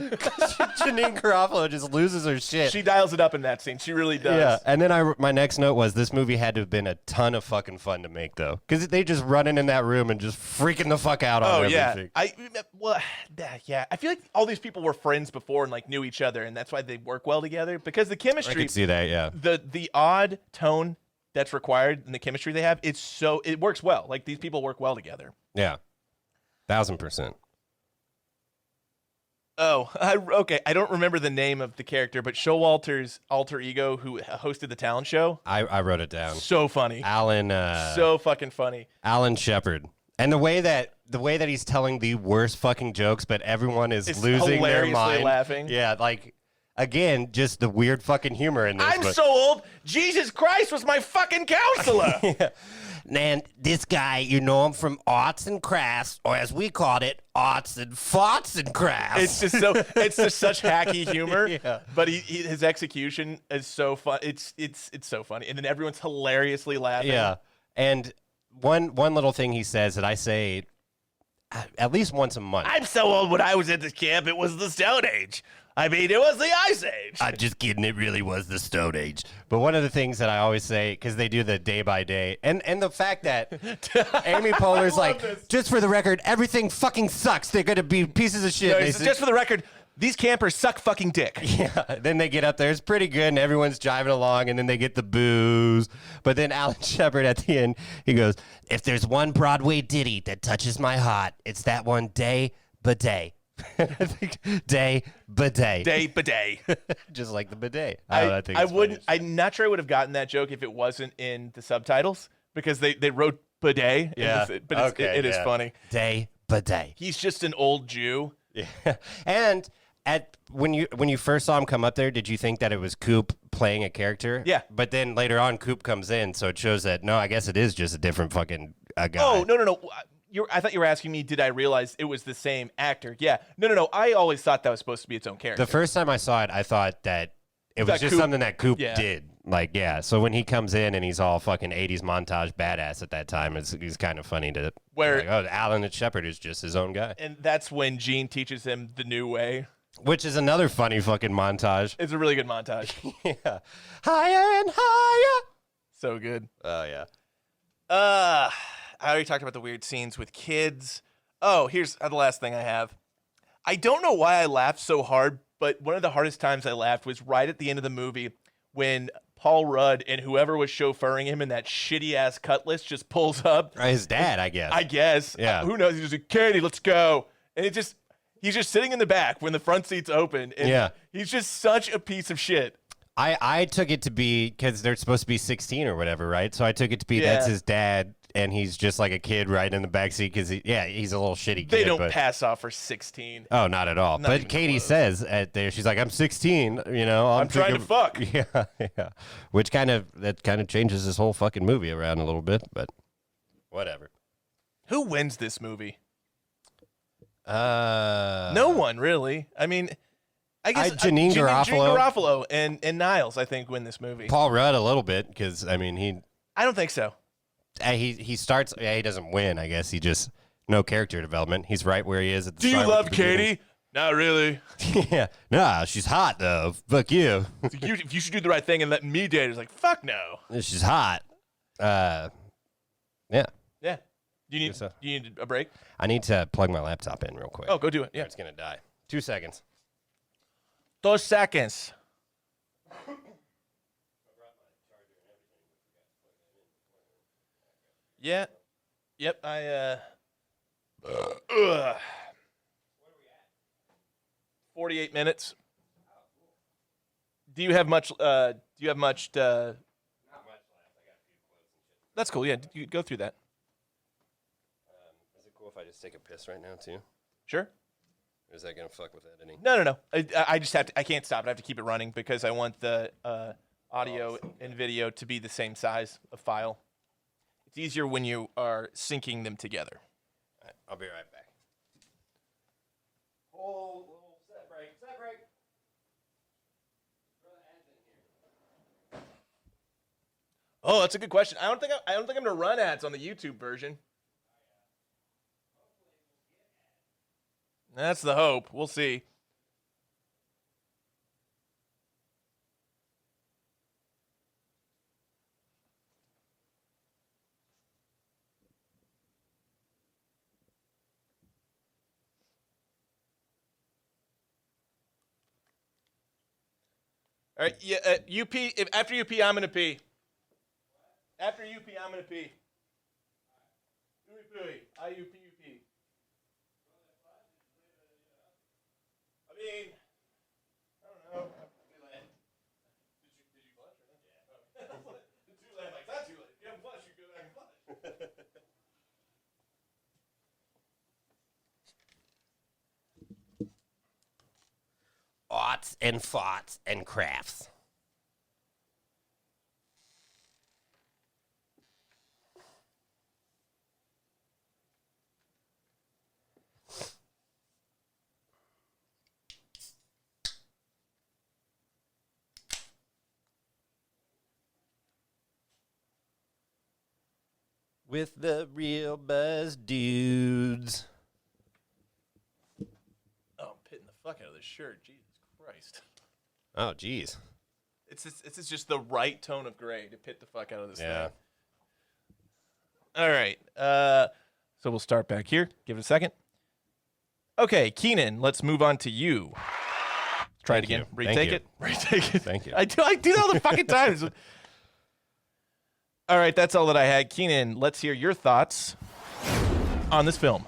Janine Garofalo just loses her shit. She dials it up in that scene. She really does. Yeah, and then my next note was this movie had to have been a ton of fucking fun to make, though. Because they just running in that room and just freaking the fuck out on everything. Yeah. I feel like all these people were friends before and like knew each other, and that's why they work well together. Because the chemistry... I can see that, yeah. The odd tone that's required in the chemistry they have, it works well. Like, these people work well together. Yeah. 1000%. Okay. I don't remember the name of the character, but Showalter's alter ego who hosted the talent show. I wrote it down. So funny. Alan. So fucking funny. Alan Shepard. And the way that he's telling the worst fucking jokes, but everyone is It's losing their hilariously mind. laughing. Yeah, like again, just the weird fucking humor in this. I'm so old. Jesus Christ was my fucking counselor. Yeah. Man, this guy, you know him from Arts and Crafts, or as we called it, Arts and Farts and Crafts. It's just such hacky humor, Yeah. but his execution is so fun. It's so funny, and then everyone's hilariously laughing. Yeah. And one little thing he says that I say at least once a month. I'm so old. When I was at this camp, it was the Stone Age. I mean, it was the Ice Age. I'm just kidding. It really was the Stone Age. But one of the things that I always say, because they do the day by day, and the fact that Amy Poehler's like, this. just for the record, everything fucking sucks. They're going to be pieces of shit. No, They it's say- just for the record, these campers suck fucking dick. Yeah, then they get up there. It's pretty good, and everyone's jiving along, and then they get the booze. But then Alan Shepard at the end, he goes, if there's one Broadway ditty that touches my heart, it's that one day bidet. I think day bidet. Day bidet. Just like the bidet. I think it's wouldn't. funny. I'm not sure I would have gotten that joke if it wasn't in the subtitles because they wrote bidet. Yeah. But it is yeah. funny. Day bidet. He's just an old Jew. Yeah. And when you first saw him come up there, did you think that it was Coop playing a character? Yeah. But then later on, Coop comes in, so it shows that no, I guess it is just a different fucking guy. Oh no. I thought you were asking me, did I realize it was the same actor? Yeah. No. I always thought that was supposed to be its own character. The first time I saw it, I thought that it was That just Coop- something that Coop Yeah. did. Like, yeah. So when he comes in and he's all fucking 80s montage badass at that time, it's kind of funny to Where- like, oh, Alan Shepard is just his own guy. and that's when Gene teaches him the new way. Which is another funny fucking montage. It's a really good montage. Yeah. Higher and higher. So good. Oh, yeah. I already talked about the weird scenes with kids. Oh, here's the last thing I have. I don't know why I laughed so hard, but one of the hardest times I laughed was right at the end of the movie when Paul Rudd and whoever was chauffeuring him in that shitty ass Cutlass just pulls up. His dad, I guess. I guess. Yeah. Who knows? He's just like, Katie, let's go. And he's just sitting in the back when the front seat's open. And Yeah. he's just such a piece of shit. I took it to be, because they're supposed to be 16 or whatever, right? So I took it to be that's Yeah. his dad, and he's just like a kid right in the backseat because, he's a little shitty kid. They don't but, pass off for 16. Oh, not at all. Not But even Katie close. says at there, she's like, I'm 16, I'm trying to fuck. Yeah. Which kind of changes this whole fucking movie around a little bit, but whatever. Who wins this movie? No No one, really. I mean, I guess Janine Garofalo. Janine Garofalo and Niles, I think, win this movie. Paul Rudd a little bit because, I mean, I don't think so. he starts, he doesn't win, I guess. He just, no character development. He's right where he is at the Do you start with love the beginning. Katie? Not really. Yeah. Nah, she's hot, though. Fuck you. You should do the right thing and let me date her. It's like, fuck no. She's hot. Yeah. Yeah. Do you so. need a break? I need to plug my laptop in real quick. Oh, go do it. Or Yeah. it's going to die. 2 seconds. 2 seconds. Yeah. Yep. 48 minutes. Do you have much? Not much left. I got a few quotes and shit. That's cool. Yeah, you go through that. Is it cool if I just take a piss right now, too? Sure. Or is that going to fuck with editing? No. I just have to. I can't stop it. I have to keep it running because I want the audio and video to be the same size of file. It's easier when you are syncing them together. All right, I'll be right back. Oh, set break. Oh, that's a good question. I don't think I'm gonna run ads on the YouTube version. That's the hope. We'll see. All right, yeah. UP. After UP, I'm gonna pee. After UP, I'm gonna pee. IUP. mean, I don't know. Did you flush or not? Yeah. Okay. Too late. I'm like, not too late. If you haven't flushed, you go back and flush. Arts and farts and crafts. With the real buzz dudes. Oh, I'm pitting the fuck out of this shirt. Jesus Christ. Oh, geez. It's just the right tone of gray to pit the fuck out of this Yeah. thing. All right. So we'll start back here. Give it a second. Okay, Keenan, let's move on to you. Try it Thank again. you. Retake Thank you. it. Retake it. Thank you. I do that all the fucking times. All right, that's all that I had. Keenan, let's hear your thoughts on this film.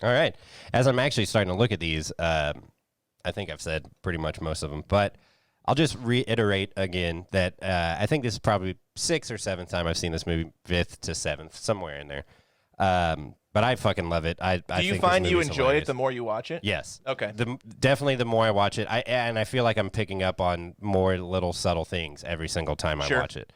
All right. As I'm actually starting to look at these, I think I've said pretty much most of them, but I'll just reiterate again that I think this is probably 6th or 7th time I've seen this movie, 5th to 7th, somewhere in there. But I fucking love it. I Do you think find this you movie's enjoy hilarious. it the more you watch it? Yes. Okay. Definitely the more I watch it, I feel like I'm picking up on more little subtle things every single time I Sure. watch it.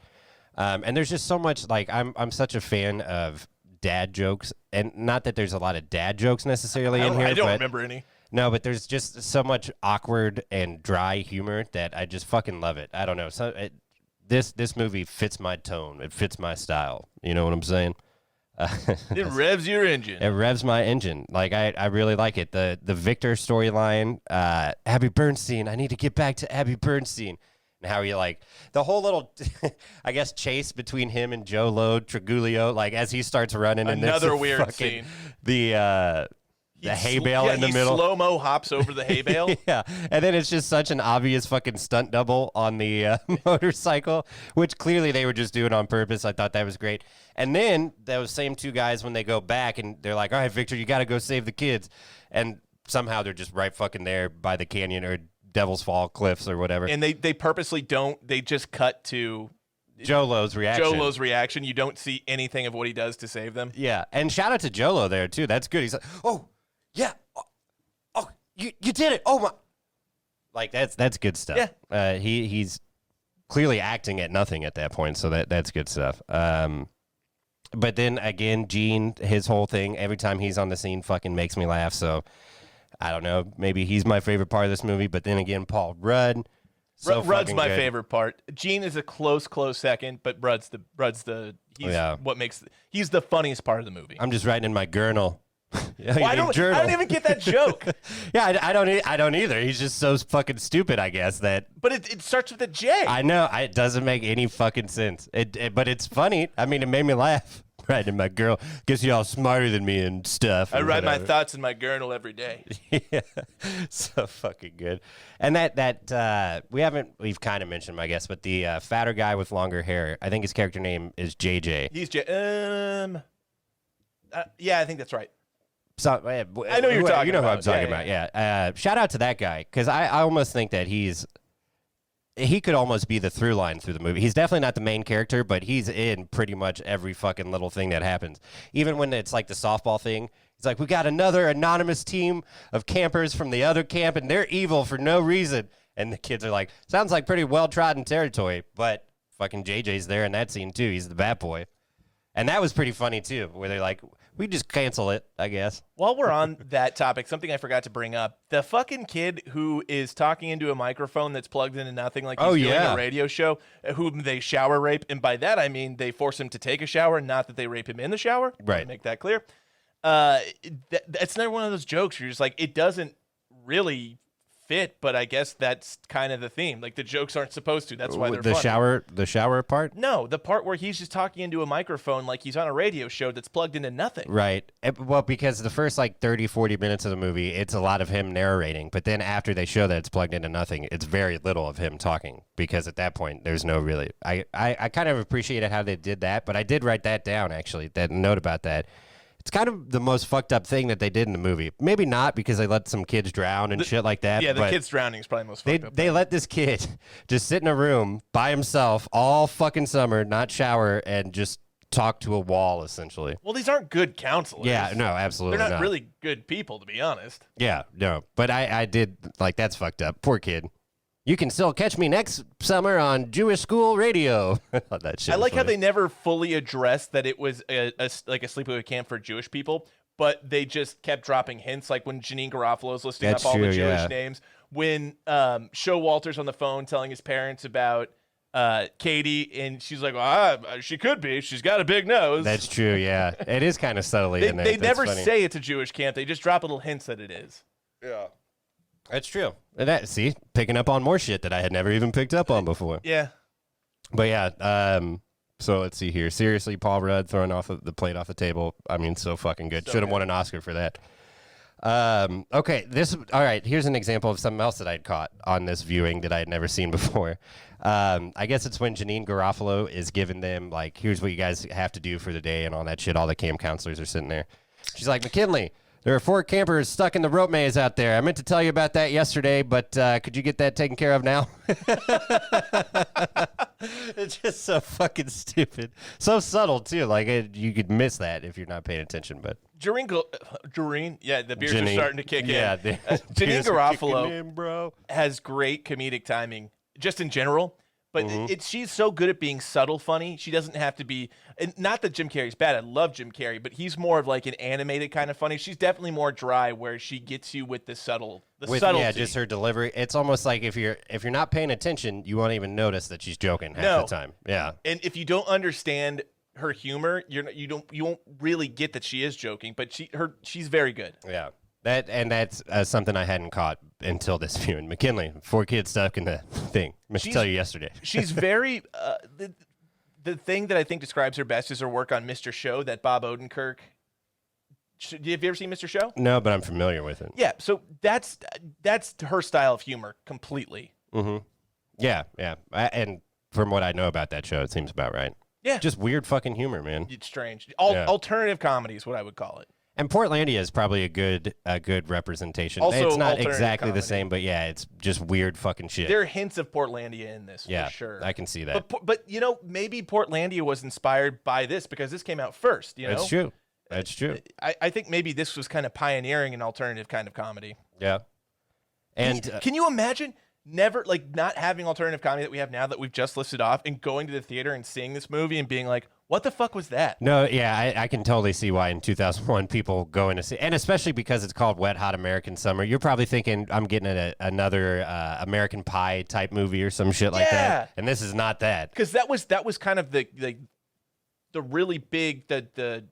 And there's just so much, like, I'm such a fan of dad jokes, and not that there's a lot of dad jokes necessarily in here. I don't but remember any. No, but there's just so much awkward and dry humor that I just fucking love it. I don't know. This movie fits my tone. It fits my style. You know what I'm saying? It revs your engine. It revs my engine. Like I really like it. The Victor storyline, Abby Bernstein. I need to get back to Abby Bernstein. And how he like the whole little, I guess, chase between him and Joe Lowe Trigulio. Like as he starts running, and Another weird scene. The hay bale in the middle. Slow-mo hops over the hay bale. Yeah, and then it's just such an obvious fucking stunt double on the motorcycle, which clearly they were just doing on purpose. I thought that was great. And then those same two guys, when they go back and they're like, all right, Victor, you got to go save the kids. And somehow they're just right fucking there by the canyon or Devil's Fall cliffs or whatever. And they purposely don't. They just cut to Jolo's reaction. Jolo's reaction. You don't see anything of what he does to save them. Yeah, and shout out to Jolo there, too. That's good. He's like, oh, yeah. Oh, you did it. Oh, my. Like, that's good stuff. Yeah. He's clearly acting at nothing at that point, so that's good stuff. But then, again, Gene, his whole thing, every time he's on the scene fucking makes me laugh, so I don't know. Maybe he's my favorite part of this movie, but then again, Paul Rudd. So Rudd's my good. favorite part. Gene is a close he's Yeah. what makes he's the funniest part of the movie. I'm just writing in my journal. Yeah, Well, I don't even get that joke. Yeah, I don't either. He's just so fucking stupid, I guess, that But it starts with a J. I know it doesn't make any fucking sense. But it's funny. I mean, it made me laugh. Right, and my girl, guess y'all smarter than me and stuff. I or write my whatever. thoughts in my journal every day. Yeah, so fucking good. And we've kind of mentioned him, I guess, but the fatter guy with longer hair, I think his character name is JJ. He's yeah, I think that's right. So, I know you're talking You know who I'm about. talking Yeah, about. Yeah. Shout out to that guy, because I almost think that he could almost be the through line through the movie. He's definitely not the main character, but he's in pretty much every fucking little thing that happens. Even when it's like the softball thing, he's like, we got another anonymous team of campers from the other camp, and they're evil for no reason. And the kids are like, sounds like pretty well-trodden territory, but fucking JJ's there in that scene, too. He's the bat boy. And that was pretty funny, too, where they're like, we just cancel it, I guess. While we're on that topic, something I forgot to bring up. The fucking kid who is talking into a microphone that's plugged into nothing like he's doing a radio show, whom they shower rape. And by that, I mean they force him to take a shower, not that they rape him in the shower. Right. Make that clear. It's not one of those jokes where you're just like, it doesn't really fit, but I guess that's kind of the theme. Like the jokes aren't supposed to. That's why they're the funny. The shower part? No, the part where he's just talking into a microphone like he's on a radio show that's plugged into nothing. Right. Well, because the first like 30, 40 minutes of the movie, it's a lot of him narrating. But then after they show that it's plugged into nothing, it's very little of him talking. Because at that point, there's no really... I kind of appreciated how they did that, but I did write that down, actually, that note about that. It's kind of the most fucked up thing that they did in the movie. Maybe not because they let some kids drown and shit like that. Yeah, the but kid's drowning is probably the most fucked up. they let this kid just sit in a room by himself all fucking summer, not shower, and just talk to a wall, essentially. Well, these aren't good counselors. Yeah, no, absolutely They're not not. really good people, to be honest. Yeah, no. But I did, like, that's fucked up. Poor kid. You can still catch me next summer on Jewish school radio. That shit I like how funny. they never fully addressed that it was like a sleepaway camp for Jewish people, but they just kept dropping hints, like when Janine Garofalo's listing That's up all true, the Jewish yeah. names. When Showalter's on the phone telling his parents about Katie, and she's like, she could be. She's got a big nose. That's true, yeah. It is kind of subtly in there. They That's never funny. say it's a Jewish camp. They just drop little hints that it is. Yeah. That's true. See, picking up on more shit that I had never even picked up on before. Yeah. But yeah, so let's see here. Seriously, Paul Rudd throwing off the plate off the table. I mean, so fucking good. So Should have good. won an Oscar for that. Okay, all right, here's an example of something else that I'd caught on this viewing that I had never seen before. I guess it's when Janine Garofalo is giving them, like, here's what you guys have to do for the day and all that shit. All the camp counselors are sitting there. She's like, McKinley, there are 4 campers stuck in the rope maze out there. I meant to tell you about that yesterday, but could you get that taken care of now? It's just so fucking stupid. So subtle, too. Like, you could miss that if you're not paying attention, but... Jareen, yeah, the beers are Janine. starting to kick Yeah, in. the Janine beers are Garofalo kicking in, bro. has great comedic timing, just in general. But she's so good at being subtle funny. She doesn't have to be. And not that Jim Carrey's bad. I love Jim Carrey, but he's more of like an animated kind of funny. She's definitely more dry, where she gets you with the subtlety. Yeah, just her delivery. It's almost like if you're not paying attention, you won't even notice that she's joking half the time. Yeah. And if you don't understand her humor, you won't really get that she is joking. But she's very good. Yeah. That's something I hadn't caught until this viewing. McKinley, 4 kids stuck in the thing. I meant to tell you yesterday. She's very the thing that I think describes her best is her work on Mr. Show, that Bob Odenkirk. Have you ever seen Mr. Show? No, but I'm familiar with it. Yeah, so that's her style of humor completely. Mm-hmm. Yeah, yeah. And from what I know about that show, it seems about right. Yeah. Just weird fucking humor, man. It's strange. Yeah. Alternative comedy is what I would call it. And Portlandia is probably a good representation. Also it's not alternative exactly comedy. the same, but yeah, it's just weird fucking shit. There are hints of Portlandia in this, yeah, for sure. I can see that. But maybe Portlandia was inspired by this because this came out first, That's true. That's true. I think maybe this was kind of pioneering an alternative kind of comedy. Yeah. And Can you imagine never, like, not having alternative comedy that we have now that we've just listed off and going to the theater and seeing this movie and being like, what the fuck was that? no, yeah, I can totally see why in 2001 people go in to see, and especially because it's called Wet Hot American Summer. You're probably thinking I'm getting another American Pie type movie or some shit like Yeah. that, and this is not that. Because that was kind of the really big the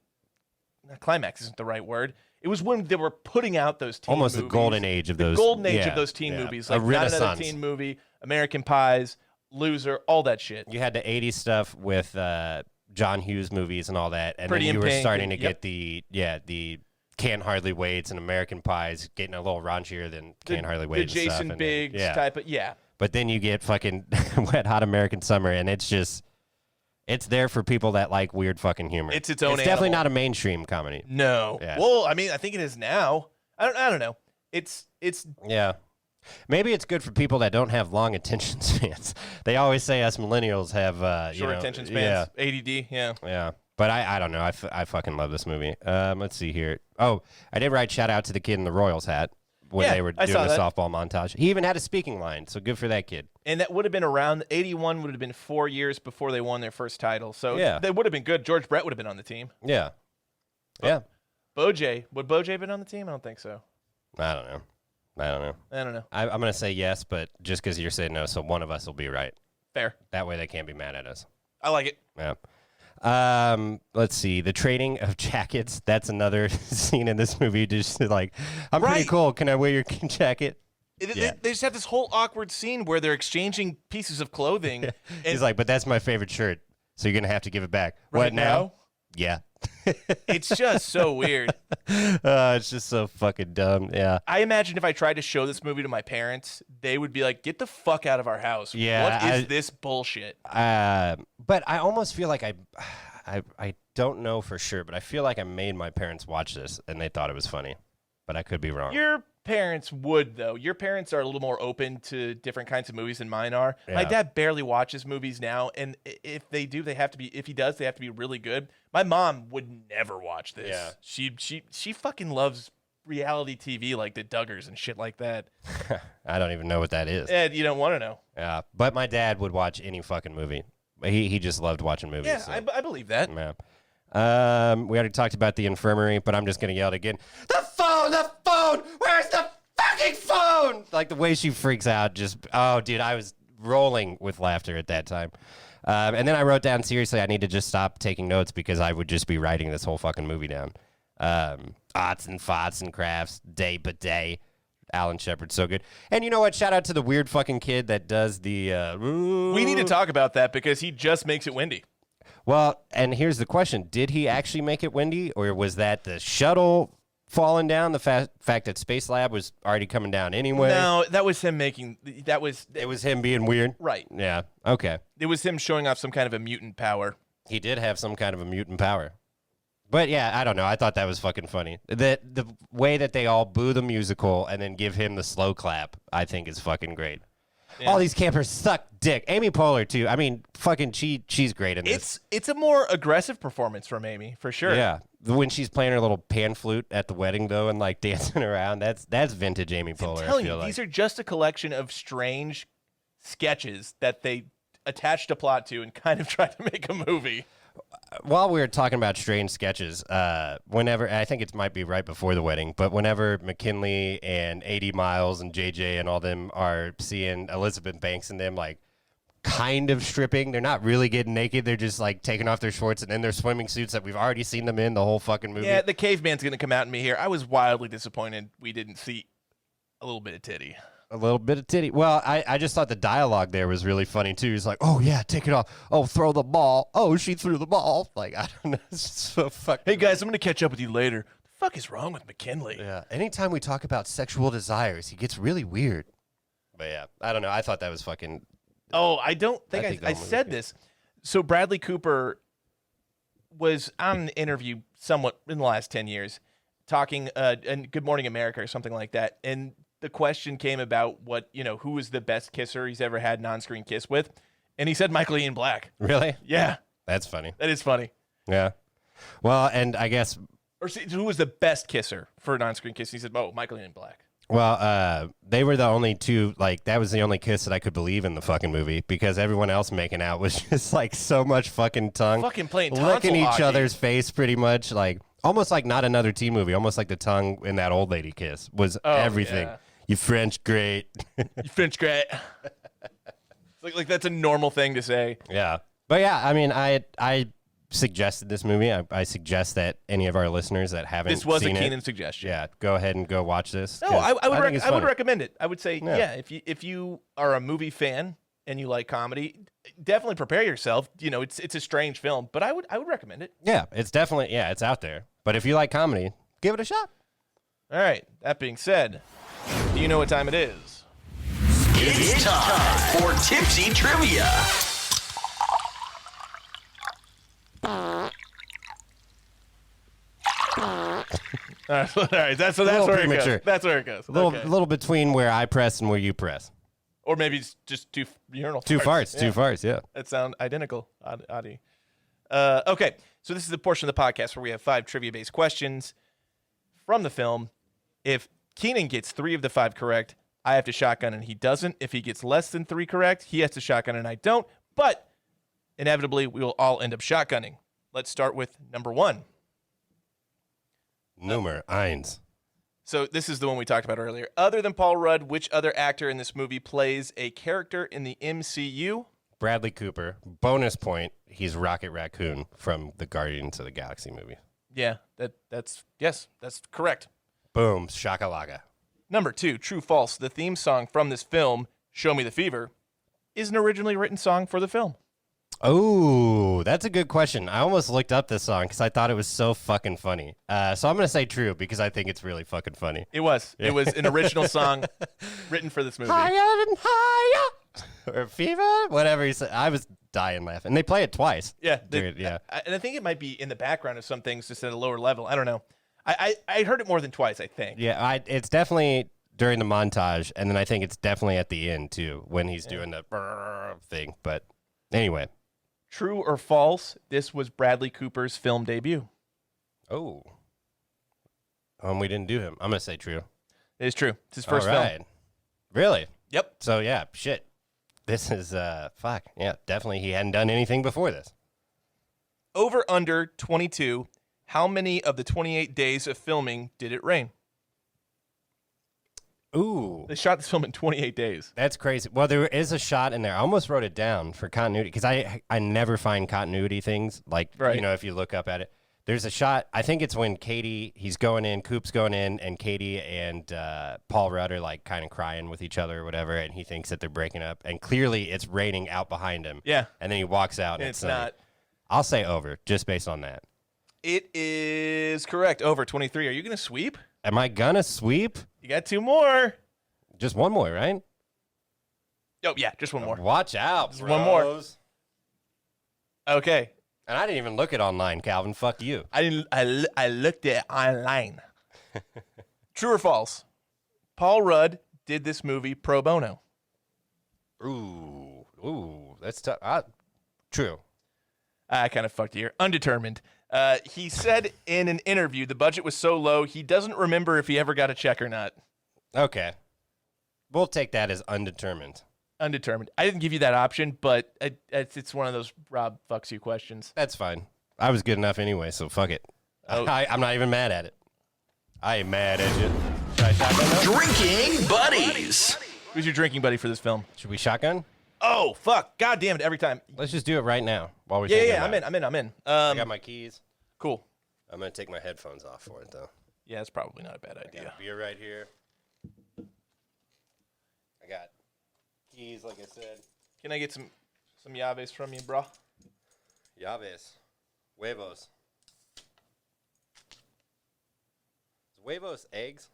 climax isn't the right word. It was when they were putting out those teen Almost movies. the golden age of The those. golden age yeah, of those teen yeah. movies. A Like Not Another renaissance. Teen Movie, American Pies, Loser, all that shit. You had the 80s stuff with John Hughes movies and all that, and Pretty then in you were Pink starting to and- get the Can't Hardly Waits and American Pies getting a little raunchier than Can't Hardly Wait. The and stuff, Jason and then- Biggs yeah. type of, yeah. But then you get fucking Wet Hot American Summer, and it's just, it's there for people that like weird fucking humor. It's its own It's definitely animal. not a mainstream comedy. No. Yeah. Well, I mean, I think it is now. I don't know. It's Yeah. Maybe it's good for people that don't have long attention spans. They always say us millennials have short attention spans, ADD, yeah. Yeah. But I don't know. I fucking love this movie. Let's see here. Oh, I did write shout out to the kid in the Royals hat when Yeah, they were I doing saw the that. softball montage. He even had a speaking line, so good for that kid. And that would have been around 81 would have been 4 years before they won their first title. So Yeah. they would have been good. George Brett would have been on the team. Yeah. Yeah. Bojay, would Bojay been on the team? I don't think so. I don't know. I don't know. I'm going to say yes, but just because you're saying no, so one of us will be right. Fair. That way they can't be mad at us. I like it. Yeah. Let's see. The trading of jackets. That's another scene in this movie. Just like, I'm pretty Right. cool. Can I wear your jacket? They just have this whole awkward scene where they're exchanging pieces of clothing. And He's like, but that's my favorite shirt, so you're going to have to give it back. right What now? Yeah. It's just so weird. It's just so fucking dumb. Yeah. I imagine if I tried to show this movie to my parents, they would be like, get the fuck out of our house. Yeah, What is this bullshit? But I almost feel like I I don't know for sure, but I feel like I made my parents watch this and they thought it was funny, but I could be wrong. Your parents would, though. Your parents are a little more open to different kinds of movies than mine are. My dad barely watches movies now, and if they do, they have to be. If he does, they have to be really good. My mom would never watch this. Yeah. She fucking loves reality TV like the Duggars and shit like that. I don't even know what that is. Ed, you don't want to know. Yeah, but my dad would watch any fucking movie. He just loved watching movies. Yeah, so. I believe that. Yeah. We already talked about the infirmary, but I'm just gonna yell it again. The phone! Where's the fucking phone? Like the way she freaks out, dude, I was rolling with laughter at that time. And then I wrote down, seriously, I need to just stop taking notes because I would just be writing this whole fucking movie down. Arts and farts and crafts, day by day. Alan Shepard's so good. And you know what? Shout out to the weird fucking kid that does the... We need to talk about that because he just makes it windy. Well, and here's the question. Did he actually make it windy, or was that the shuttle falling down, the fact that Space Lab was already coming down anyway? No, that was him making... It was him being weird? Right. Yeah, okay. It was him showing off some kind of a mutant power. He did have some kind of a mutant power. But yeah, I don't know. I thought that was fucking funny. The way that they all boo the musical and then give him the slow clap, I think is fucking great. Yeah. All these campers suck dick. Amy Poehler too. I mean, fucking she's great in this. It's a more aggressive performance from Amy, for sure. Yeah. When she's playing her little pan flute at the wedding though and like dancing around, that's vintage Amy Poehler. I'm telling you, these are just a collection of strange sketches that they attached a plot to and kind of tried to make a movie. While we were talking about strange sketches, whenever, I think it might be right before the wedding, but whenever McKinley and 80 Miles and JJ and all them are seeing Elizabeth Banks and them like kind of stripping, they're not really getting naked, they're just like taking off their shorts and in their swimming suits that we've already seen them in the whole fucking movie. Yeah, the caveman's going to come out in me here. I was wildly disappointed we didn't see a little bit of titty. A little bit of titty. Well, I just thought the dialogue there was really funny, too. He's like, oh, yeah, take it off. Oh, throw the ball. Oh, she threw the ball. Like, I don't know. It's just so fucking... Hey, guys, I'm going to catch up with you later. The fuck is wrong with McKinley? Yeah. Anytime we talk about sexual desires, he gets really weird. But, yeah, I don't know. I thought that was fucking... Oh, I don't think I said this. So Bradley Cooper was on an interview somewhat in the last 10 years talking in Good Morning America or something like that, and the question came about who was the best kisser he's ever had an on-screen kiss with, and he said Michael Ian Black. Really? Yeah. That's funny. That is funny. Yeah. Well, and I guess... Or who was the best kisser for an on-screen kiss? He said, Michael Ian Black. Well, they were the only two, like, that was the only kiss that I could believe in the fucking movie because everyone else making out was just, like, so much fucking tongue. Fucking playing licking each hockey. other's face pretty much, like, almost like Not Another Teen Movie, almost like the tongue in that old lady kiss was everything. Yeah. You French great. You French great. like that's a normal thing to say. Yeah. But yeah, I mean, I suggested this movie. I suggest that any of our listeners that haven't seen it. This was a Keenan suggestion. Yeah, go ahead and go watch this. No, I would recommend it. I would say, if you are a movie fan and you like comedy, definitely prepare yourself. It's a strange film, but I would recommend it. Yeah, it's definitely, it's out there. But if you like comedy, give it a shot. All right. That being said, do you know what time it is? It's time for Tipsy Trivia. All right. That's where it goes. That's where it goes. A little between where I press and where you press. Or maybe it's just two urinal Two farts. Yeah. Two farts, yeah. That sound identical. Adi. Okay, so this is the portion of the podcast where we have 5 trivia-based questions from the film. If Keenan gets 3 of the 5 correct, I have to shotgun and he doesn't. If he gets less than 3 correct, he has to shotgun and I don't. But inevitably, we will all end up shotgunning. Let's start with number 1. Nummer eins. So this is the one we talked about earlier. Other than Paul Rudd, which other actor in this movie plays a character in the MCU? Bradley Cooper. Bonus point, he's Rocket Raccoon from the Guardians of the Galaxy movie. Yeah, that's correct. Boom, shakalaka. Number 2, true, false. The theme song from this film, Show Me the Fever, is an originally written song for the film. Oh, that's a good question. I almost looked up this song because I thought it was so fucking funny. So I'm going to say true because I think it's really fucking funny. It was. Yeah. It was an original song written for this movie. Higher and higher. Or fever, whatever he said. I dying laughing. And they play it twice. Yeah. Dude, yeah. And I think it might be in the background of some things just at a lower level. I don't know. I heard it more than twice, I think. Yeah, it's definitely during the montage, and then I think it's definitely at the end, too, when he's doing the thing. But anyway. True or false, this was Bradley Cooper's film debut. Oh. We didn't do him. I'm going to say true. It is true. It's his first All right. film. Really? Yep. So, yeah, shit. This is, fuck. Yeah, definitely he hadn't done anything before this. Over under 22. How many of the 28 days of filming did it rain? Ooh. They shot this film in 28 days. That's crazy. Well, there is a shot in there. I almost wrote it down for continuity because I never find continuity things. Like, Right. if you look up at it. There's a shot, I think it's when he's going in, Coop's going in, and Katie and Paul Rudd are like kind of crying with each other or whatever, and he thinks that they're breaking up. And clearly it's raining out behind him. Yeah. And then he walks out and It's not. I'll say over, just based on that. It is correct. Over 23. Are you going to sweep? Am I gonna sweep? You got two more. Just one more, right? Oh, yeah, just one more. Watch out, Just one more. bros. Okay. And I didn't even look it online, Calvin. Fuck you. I looked at it online. True or false? Paul Rudd did this movie pro bono. Ooh, that's tough. True. I kind of fucked you here. Undetermined. He said in an interview the budget was so low he doesn't remember if he ever got a check or not. Okay. We'll take that as undetermined. Undetermined. I didn't give you that option, but it's one of those Rob fucks you questions. That's fine. I was good enough anyway, so fuck it. Oh. I'm not even mad at it. I ain't mad at you. Should I shotgun now? Drinking Buddies. Who's your drinking buddy for this film? Should we shotgun? Oh, fuck. God damn it, every time. Let's just do it right now while we're Yeah, thinking yeah, about it. I'm in. I got my keys. Cool. I'm going to take my headphones off for it, though. Yeah, it's probably not a bad I idea. got beer right here. I got keys, like I said. Can I get some llaves from you, bro? Llaves. Huevos. Is huevos eggs?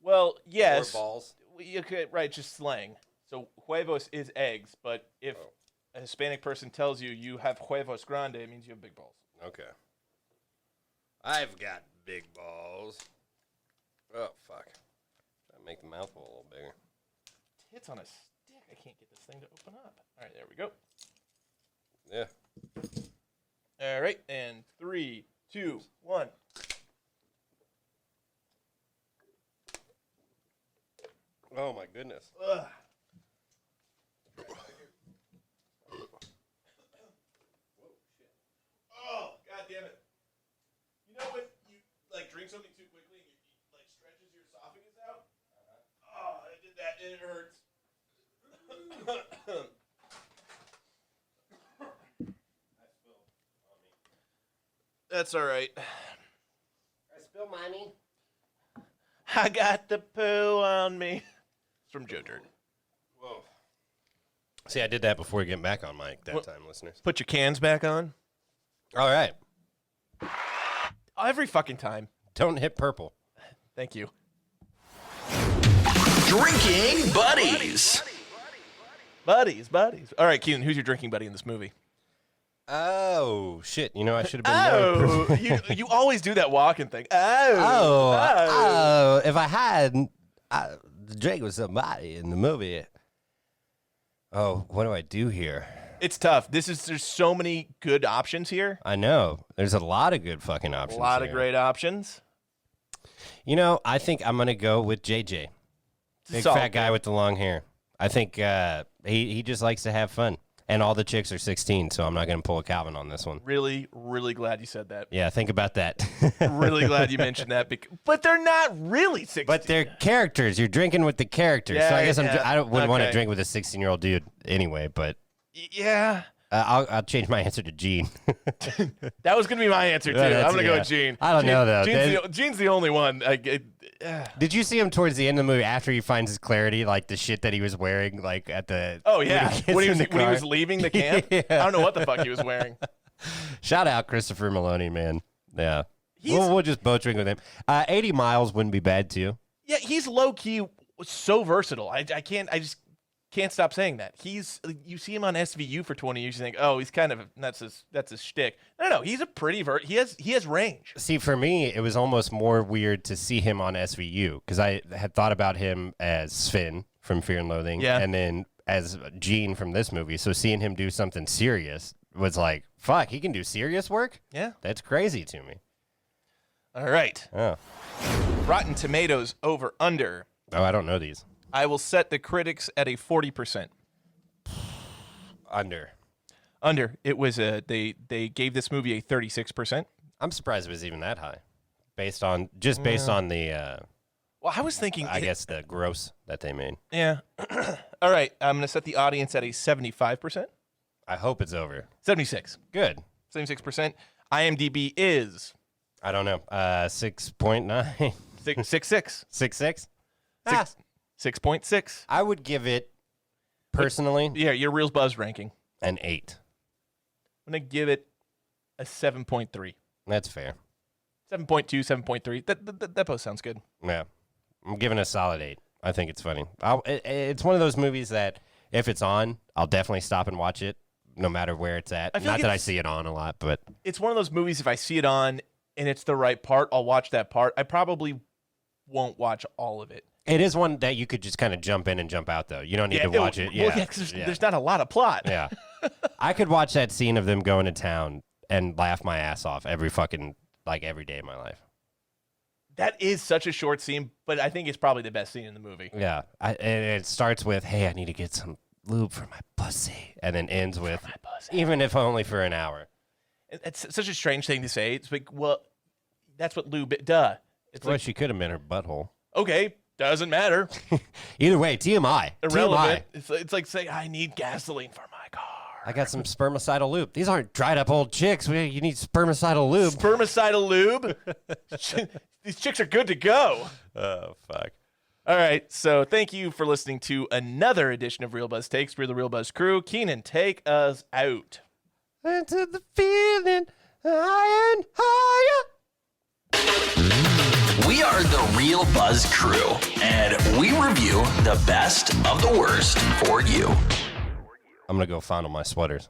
Well, yes. Or balls? You could, right, just slang. So huevos is eggs, but if a Hispanic person tells you you have huevos grande, it means you have big balls. Okay. I've got big balls. Oh, fuck. Try to make the mouth hole a little bigger. Tits on a stick. I can't get this thing to open up. All right, there we go. Yeah. All right, and 3, 2, 1. Oh, my goodness. Ugh. Oh, god damn it. You know when you like drink something too quickly and it like stretches your esophagus out? Oh, I did that and it hurts. That's all right. I spill money. I got the poo on me. It's from Joe Dirt. Whoa. See, I did that before getting back on mic that time, listeners. Put your cans back on. All right. Every fucking time. Don't hit purple. Thank you. Drinking Buddies. Buddies. All right, Keelan, who's your drinking buddy in this movie? Oh, shit. You know, I should have been more... you always do that walking thing. If I had Drake with somebody in the movie. Oh, what do I do here? It's tough. There's so many good options here. I know. There's a lot of good fucking options. A lot of here. great options. You know, I think I'm going to go with JJ. Big Solid fat guy with the long hair. I think he just likes to have fun. And all the chicks are 16, so I'm not going to pull a Calvin on this one. Really, really glad you said that. Yeah, think about that. Really glad you mentioned that. But they're not really 16. But they're characters. You're drinking with the characters. Yeah, so I guess yeah. I wouldn't want to Okay. drink with a 16-year-old dude anyway, but Yeah. I'll change my answer to Gene. That was going to be my answer, too. Yeah, I'm going to go yeah. with Gene. I don't know, though. Gene's the only one. Did you see him towards the end of the movie after he finds his clarity, like the shit that he was wearing, like at the... Oh, yeah. When he gets in was the leaving the camp? Yeah. I don't know what the fuck he was wearing. Shout out Christopher Maloney, man. Yeah. He's- We'll just boat drink with him. 80 miles wouldn't be bad, too. Yeah, he's low-key so versatile. can't stop saying that. You see him on SVU for 20 years, you think, oh, he's kind of that's his shtick. No, he's a pretty he has range. See, for me, it was almost more weird to see him on SVU because I had thought about him as Sven from Fear and Loathing, and then as Gene from this movie. So seeing him do something serious was like, fuck, he can do serious work? Yeah. That's crazy to me. All right. Oh. Rotten Tomatoes over under. Oh, I don't know these. I will set the critics at a 40%. Under. Under. It was they gave this movie a 36%. I'm surprised it was even that high. Based on the Well, I was thinking I guess the gross that they made. Yeah. All right, I'm going to set the audience at a 75%. I hope it's over. 76. Good. 76%. IMDb is I don't know. 6.9. 6.6. 6.6? 6.6. I would give it personally Yeah, your Reels Buzz ranking. an 8. I'm going to give it a 7.3. That's fair. 7.2, 7.3. That both sounds good. Yeah. I'm giving it a solid 8. I think it's funny. It's one of those movies that if it's on, I'll definitely stop and watch it no matter where it's at. Not like that I see it on a lot, but It's one of those movies, if I see it on and it's the right part, I'll watch that part. I probably won't watch all of it. it is one that you could just kind of jump in and jump out, though. You don't need to watch it. Well, yeah, 'cause there's not a lot of plot. Yeah. I could watch that scene of them going to town and laugh my ass off every day of my life. That is such a short scene, but I think it's probably the best scene in the movie. Yeah. And it starts with, hey, I need to get some lube for my pussy. And then ends with, even if only for an hour. It's such a strange thing to say. It's like, well, that's what lube, duh. It's Well, like, she could have been her butthole. okay, doesn't matter. Either way, TMI. Irrelevant. TMI. It's like saying, I need gasoline for my car. I got some spermicidal lube. These aren't dried up old chicks. You need spermicidal lube. Spermicidal lube. These chicks are good to go. Oh, fuck. All right, so thank you for listening to another edition of Real Buzz Takes. We're the Real Buzz crew. Keenan, take us out. Into the feeling higher and higher. We are the Real Buzz Crew, and we review the best of the worst for you. I'm going to go fondle my sweaters.